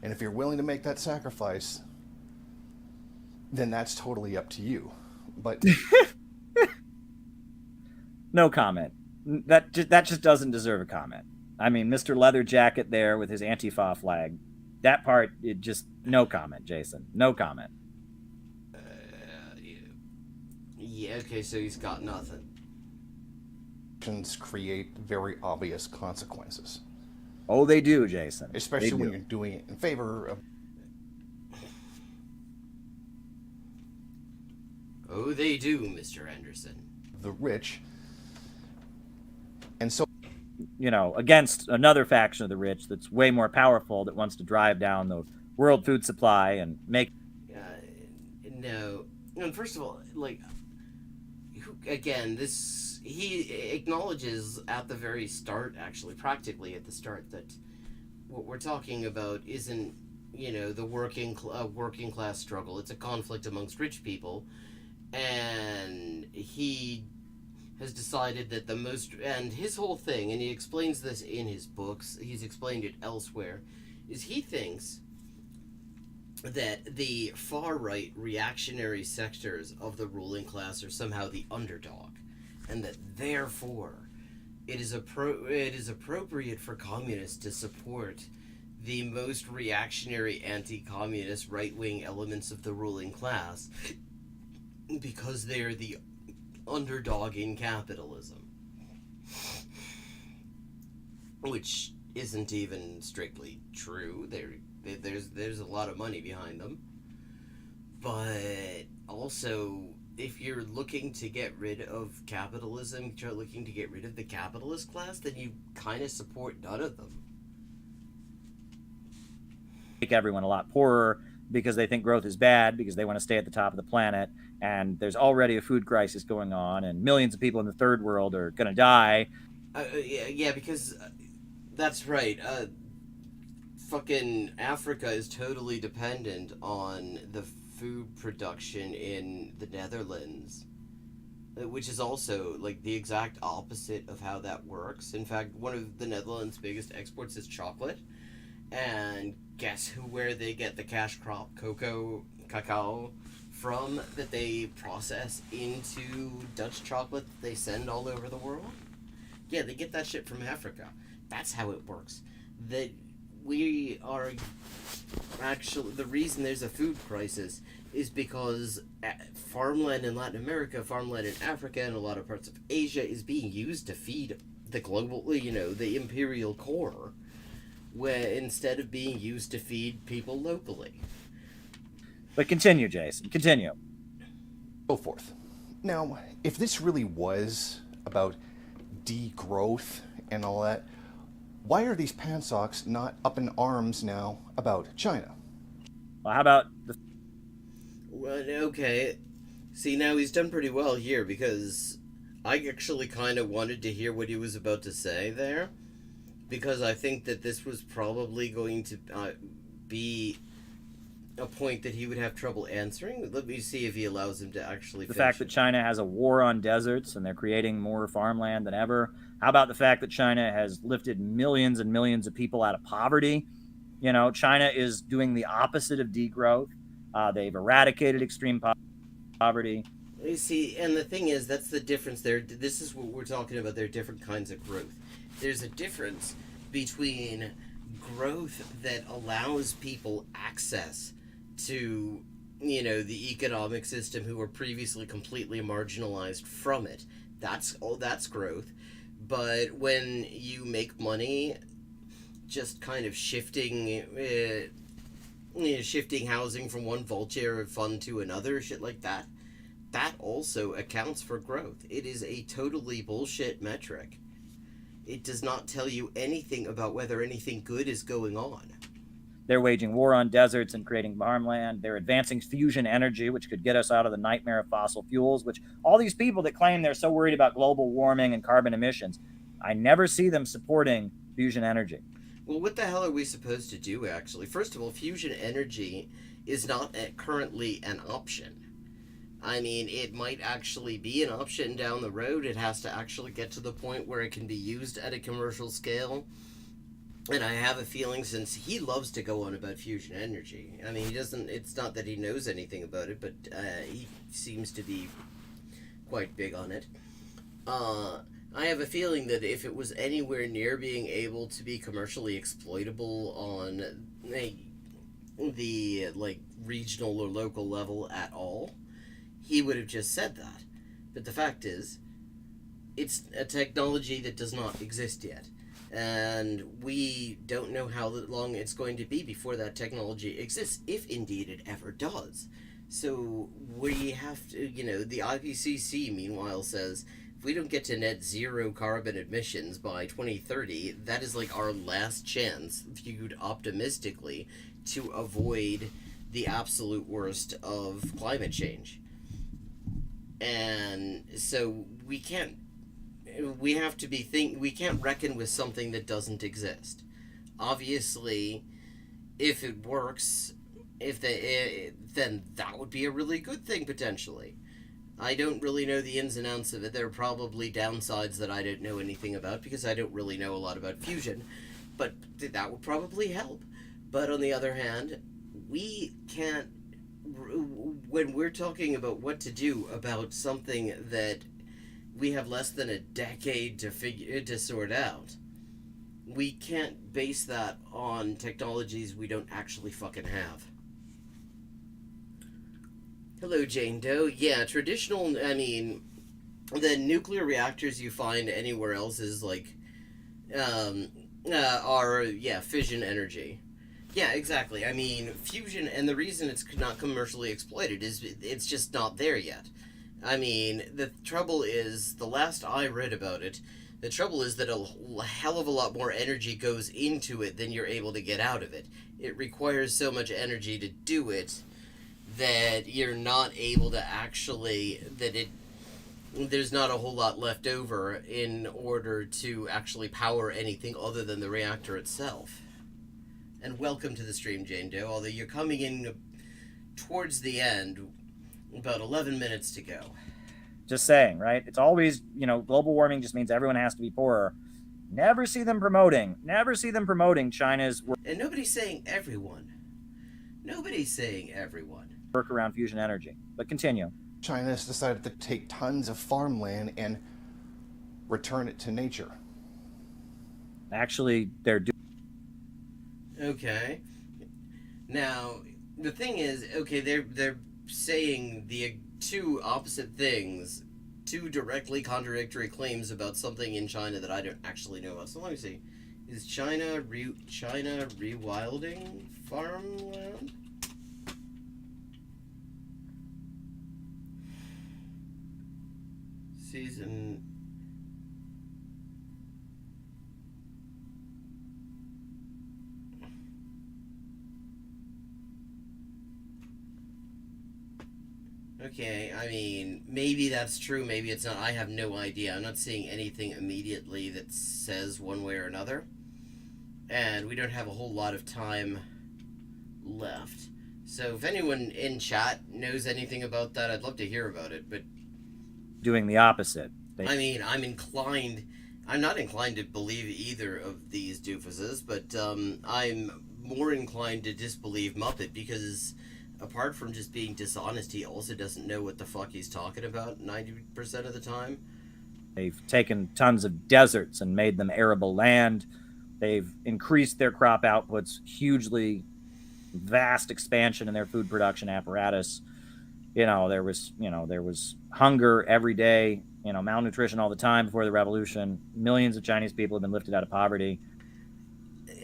And if you're willing to make that sacrifice, then that's totally up to you. But No comment. That just doesn't deserve a comment. I mean, Mr. Leather Jacket there with his Antifa flag. That part, it just no comment, Jason. No comment. Yeah, okay, so he's got nothing. actions create very obvious consequences. Oh, they do, Jason. Especially They when do. you're doing it in favor of Oh, they do, Mr. Anderson. the rich. And so You know, against another faction of the rich that's way more powerful, that wants to drive down the world food supply and make. No. And first of all, like, again, he acknowledges at the very start, actually, practically at the start, that what we're talking about isn't, the working class struggle. It's a conflict amongst rich people, and he has decided that and his whole thing, and he explains this in his books, he's explained it elsewhere, is he thinks that the far-right reactionary sectors of the ruling class are somehow the underdog, and that therefore it is appropriate for communists to support the most reactionary anti-communist right-wing elements of the ruling class because they're the underdog in capitalism, which isn't even strictly true. There's a lot of money behind them, but also, if you're looking to get rid of capitalism, you're looking to get rid of the capitalist class, then you kind of support none of them. make everyone a lot poorer because they think growth is bad, because they want to stay at the top of the planet, and there's already a food crisis going on, and millions of people in the third world are going to die. Yeah, because that's right. Fucking Africa is totally dependent on the food production in the Netherlands. which is also like the exact opposite of how that works. In fact, one of the Netherlands' biggest exports is chocolate, and guess where they get the cash crop cacao from that they process into Dutch chocolate that they send all over the world? Yeah, they get that shit from Africa. That's how it works. That we are actually, the reason there's a food crisis is because farmland in Latin America, farmland in Africa, and a lot of parts of Asia is being used to feed the global, the imperial core, where instead of being used to feed people locally. But continue, Jason. Continue. So forth. Now, if this really was about degrowth and all that, why are these pantsocks not up in arms now about China? Well, how about the Well, okay. See, now he's done pretty well here because I actually kind of wanted to hear what he was about to say there, because I think that this was probably going to be a point that he would have trouble answering. Let me see if he allows him to actually finish fact that it. China has a war on deserts and they're creating more farmland than ever? How about the fact that China has lifted millions and millions of people out of poverty? China is doing the opposite of degrowth. They've eradicated extreme poverty. You see, and the thing is, that's the difference there. This is what we're talking about. There are different kinds of growth. There's a difference between growth that allows people access to, the economic system who were previously completely marginalized from it. That's growth. But when you make money just kind of shifting housing from one vulture fund to another, shit like that, that also accounts for growth. It is a totally bullshit metric. It does not tell you anything about whether anything good is going on. They're waging war on deserts and creating farmland. They're advancing fusion energy, which could get us out of the nightmare of fossil fuels, which all these people that claim they're so worried about global warming and carbon emissions, I never see them supporting fusion energy. Well, what the hell are we supposed to do, actually? First of all, fusion energy is not currently an option. I mean, it might actually be an option down the road. It has to actually get to the point where it can be used at a commercial scale. And I have a feeling, since he loves to go on about fusion energy, I mean, it's not that he knows anything about it, but he seems to be quite big on it. I have a feeling that if it was anywhere near being able to be commercially exploitable on the regional or local level at all, he would have just said that. But the fact is, it's a technology that does not exist yet. And we don't know how long it's going to be before that technology exists, if indeed it ever does. So we have to, the IPCC meanwhile says, if we don't get to net zero carbon emissions by 2030, that is like our last chance, viewed optimistically, to avoid the absolute worst of climate change. And so we can't reckon with something that doesn't exist. Obviously, if it works, then that would be a really good thing, potentially. I don't really know the ins and outs of it. There are probably downsides that I don't know anything about because I don't really know a lot about fusion, but that would probably help. But on the other hand, we can't, when we're talking about what to do about something that we have less than a decade to sort out, we can't base that on technologies we don't actually fucking have. Hello, Jane Doe. Yeah, traditional, the nuclear reactors you find anywhere else is fission energy. Yeah, exactly. I mean, fusion, and the reason it's not commercially exploited is it's just not there yet. I mean, the trouble is, the last I read about it, the trouble is that a hell of a lot more energy goes into it than you're able to get out of it. It requires so much energy to do it that you're not able to there's not a whole lot left over in order to actually power anything other than the reactor itself. And welcome to the stream, Jane Doe, although you're coming in towards the end, about 11 minutes to go. Just saying, right? It's always, global warming just means everyone has to be poorer. Never see them promoting China's And nobody's saying everyone. Nobody's saying everyone. work around fusion energy. But continue. China has decided to take tons of farmland and return it to nature. Actually, they're doing. Okay. Now, the thing is, okay, they're saying the two opposite things, two directly contradictory claims about something in China that I don't actually know about. So let me see. Is China rewilding farmland? Season. Okay, I mean, maybe that's true, maybe it's not. I have no idea. I'm not seeing anything immediately that says one way or another. And we don't have a whole lot of time left. So if anyone in chat knows anything about that, I'd love to hear about it. But doing the opposite. I mean, I'm not inclined to believe either of these doofuses, but I'm more inclined to disbelieve Muppet because apart from just being dishonest, he also doesn't know what the fuck he's talking about 90% of the time. They've taken tons of deserts and made them arable land. They've increased their crop outputs hugely, vast expansion in their food production apparatus. There was hunger every day, malnutrition all the time before the revolution. Millions of Chinese people have been lifted out of poverty.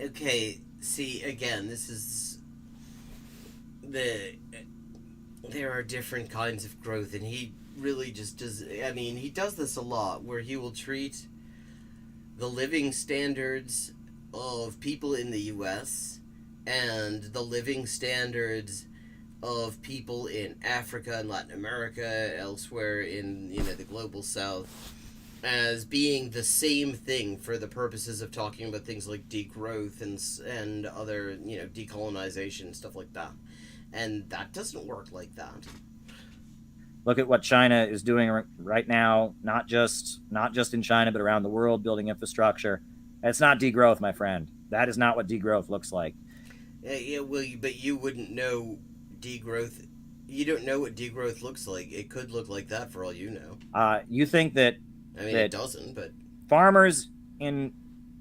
Okay, see, again, this is there are different kinds of growth, and he really just does. I mean, he does this a lot, where he will treat the living standards of people in the U.S. and the living standards of people in Africa and Latin America, elsewhere in the global South, as being the same thing for the purposes of talking about things like degrowth and other decolonization, stuff like that. And that doesn't work like that. Look at what China is doing right now, not just in China, but around the world, building infrastructure. It's not degrowth, my friend. That is not what degrowth looks like. Yeah, well, but you wouldn't know degrowth. You don't know what degrowth looks like. It could look like that for all you know. You think that... I mean, it doesn't, but... Farmers in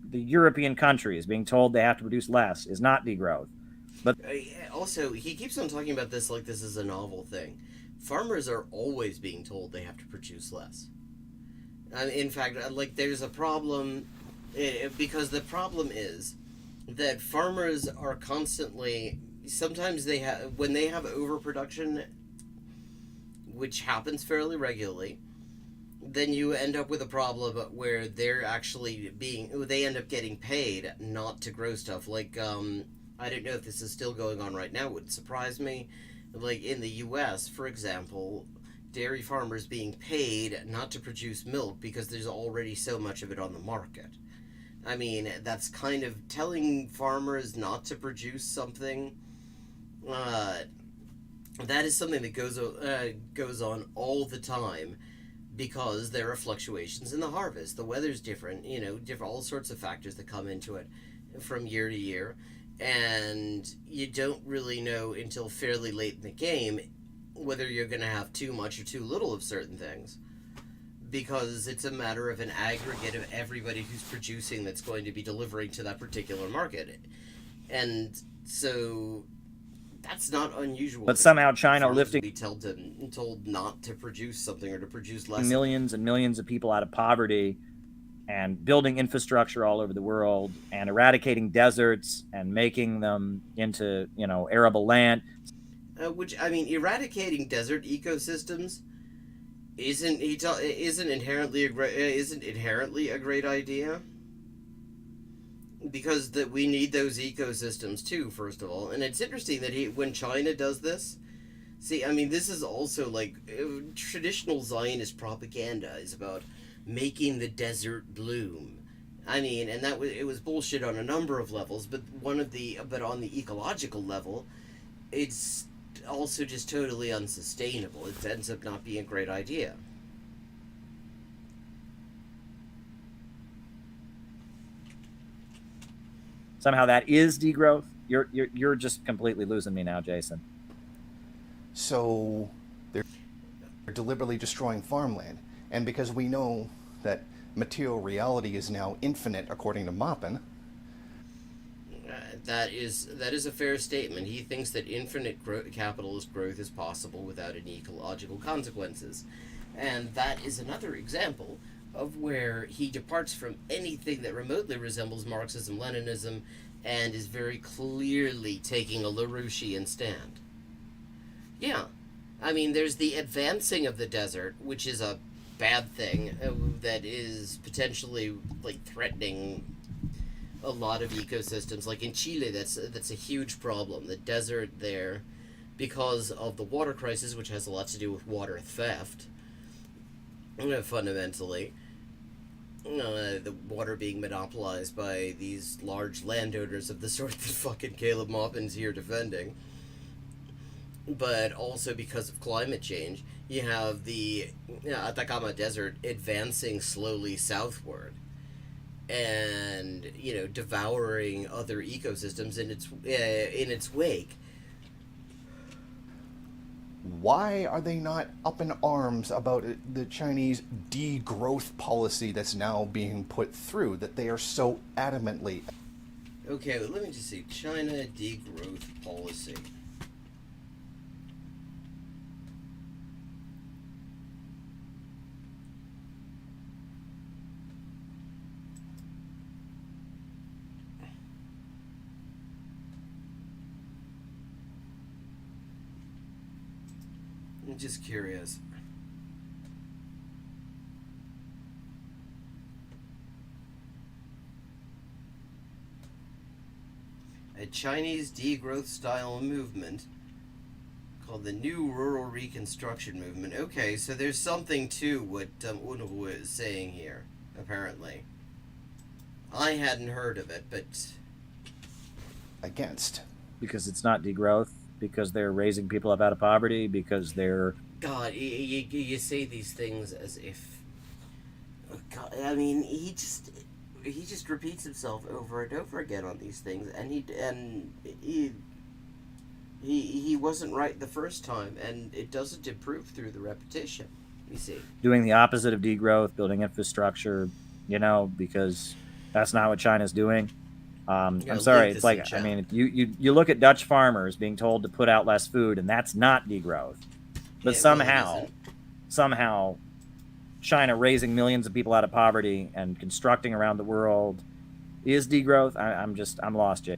the European countries being told they have to produce less is not degrowth. But also, he keeps on talking about this like this is a novel thing. Farmers are always being told they have to produce less. In fact, there's a problem, because the problem is that farmers are constantly, sometimes when they have overproduction, which happens fairly regularly, then you end up with a problem where they end up getting paid not to grow stuff. I don't know if this is still going on right now. It would surprise me. Like in the U.S., for example, dairy farmers being paid not to produce milk because there's already so much of it on the market. I mean, that's kind of telling farmers not to produce something. That is something that goes on all the time because there are fluctuations in the harvest. The weather's different, all sorts of factors that come into it from year to year. And you don't really know until fairly late in the game whether you're going to have too much or too little of certain things, because it's a matter of an aggregate of everybody who's producing that's going to be delivering to that particular market. And so that's not unusual. But somehow China lifting... be told not to produce something or to produce less. Millions and millions of people out of poverty and building infrastructure all over the world and eradicating deserts and making them into, arable land. Eradicating desert ecosystems isn't inherently a great idea, because we need those ecosystems too, first of all. And it's interesting that when China does this, this is also traditional Zionist propaganda is about making the desert bloom. And it was bullshit on a number of levels, but on the ecological level, it's also just totally unsustainable. It ends up not being a great idea. somehow that is degrowth. You're just completely losing me now, Jason. So they're deliberately destroying farmland. And because we know that material reality is now infinite according to Maupin, That is a fair statement. He thinks that infinite capitalist growth is possible without any ecological consequences. And that is another example of where he departs from anything that remotely resembles Marxism Leninism and is very clearly taking a LaRouchian stand. Yeah. I mean, there's the advancing of the desert, which is a bad thing that is potentially like threatening a lot of ecosystems. Like in Chile, that's a huge problem. The desert there, because of the water crisis, which has a lot to do with water theft, fundamentally. The water being monopolized by these large landowners of the sort that fucking Caleb Maupin's here defending. But also because of climate change, you have the Atacama Desert advancing slowly southward, and devouring other ecosystems in its wake. why are they not up in arms about the Chinese degrowth policy that's now being put through, that they are so adamantly? Okay, well, let me just see. China degrowth policy. I'm just curious. A Chinese degrowth style movement called the New Rural Reconstruction Movement. Okay, so there's something to what Unhu is saying here, apparently. I hadn't heard of it, but... Against. Because it's not degrowth, because they're raising people up out of poverty, because they're... God, you say these things as if... God, I mean, he just repeats himself over and over again on these things, and he wasn't right the first time, and it doesn't improve through the repetition. You see, doing the opposite of degrowth, building infrastructure, because that's not what China's doing. I'm sorry, it's like, I mean, you look at Dutch farmers being told to put out less food, and that's not degrowth, but somehow China raising millions of people out of poverty and constructing around the world is degrowth. I'm lost, Jay.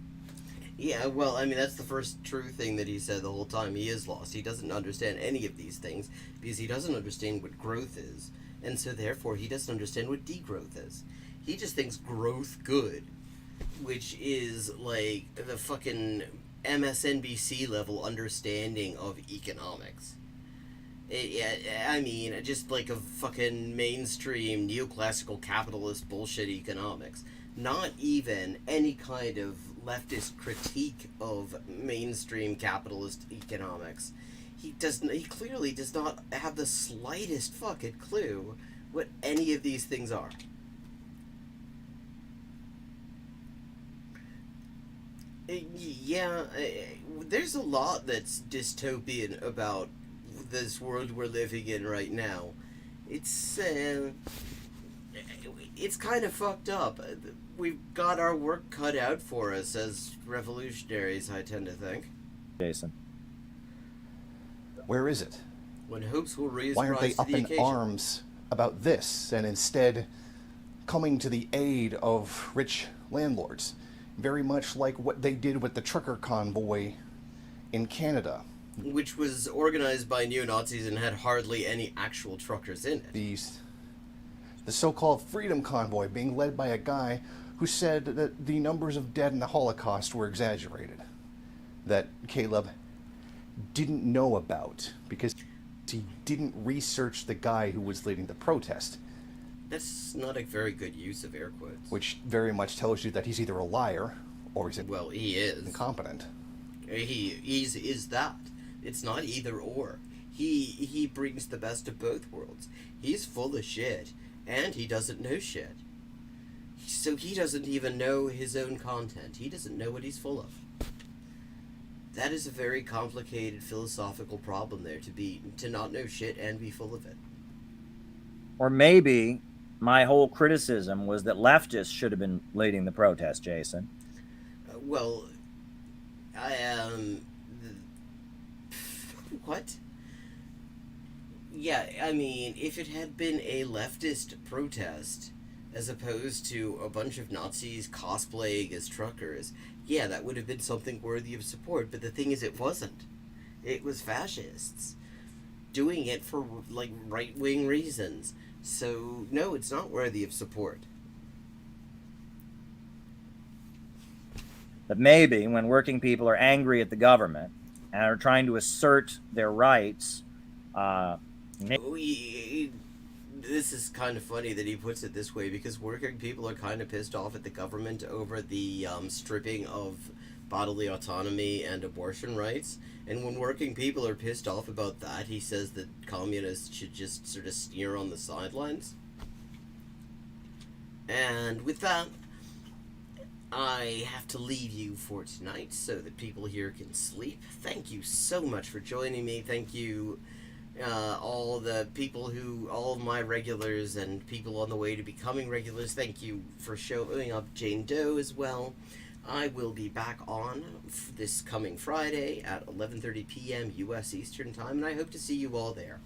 Yeah, well, I mean, that's the first true thing that he said the whole time. He is lost. He doesn't understand any of these things because he doesn't understand what growth is, and so therefore he doesn't understand what degrowth is. He just thinks growth good, which is like the fucking MSNBC level understanding of economics. I mean, just like a fucking mainstream neoclassical capitalist bullshit economics. Not even any kind of leftist critique of mainstream capitalist economics. He clearly does not have the slightest fucking clue what any of these things are. Yeah, there's a lot that's dystopian about this world we're living in right now. It's kind of fucked up. We've got our work cut out for us as revolutionaries, I tend to think. Jason. Where is it? When hopes will rise Why aren't they to up the in occasion. arms about this and instead coming to the aid of rich landlords? Very much like what they did with the trucker convoy in Canada. Which was organized by neo-Nazis and had hardly any actual truckers in it. The so-called Freedom Convoy being led by a guy who said that the numbers of dead in the Holocaust were exaggerated. That Caleb didn't know about because he didn't research the guy who was leading the protest. That's not a very good use of air quotes. Which very much tells you that he's either a liar or he's Well, he is. incompetent. He is that. It's not either or. He brings the best of both worlds. He's full of shit, and he doesn't know shit. So he doesn't even know his own content. He doesn't know what he's full of. That is a very complicated philosophical problem there, to not know shit and be full of it. Or maybe my whole criticism was that leftists should have been leading the protest, Jason. Well, I what? Yeah, I mean, if it had been a leftist protest as opposed to a bunch of Nazis cosplaying as truckers, yeah, that would have been something worthy of support. But the thing is, it wasn't. It was fascists doing it for, like, right-wing reasons. So, no, it's not worthy of support. But maybe when working people are angry at the government and are trying to assert their rights, This is kind of funny that he puts it this way, because working people are kind of pissed off at the government over the stripping of bodily autonomy and abortion rights. And when working people are pissed off about that, he says that communists should just sort of sneer on the sidelines. And with that, I have to leave you for tonight so that people here can sleep. Thank you so much for joining me. Thank you, all of my regulars and people on the way to becoming regulars. Thank you for showing up, Jane Doe, as well. I will be back on this coming Friday at 11:30 p.m. U.S. Eastern Time, and I hope to see you all there.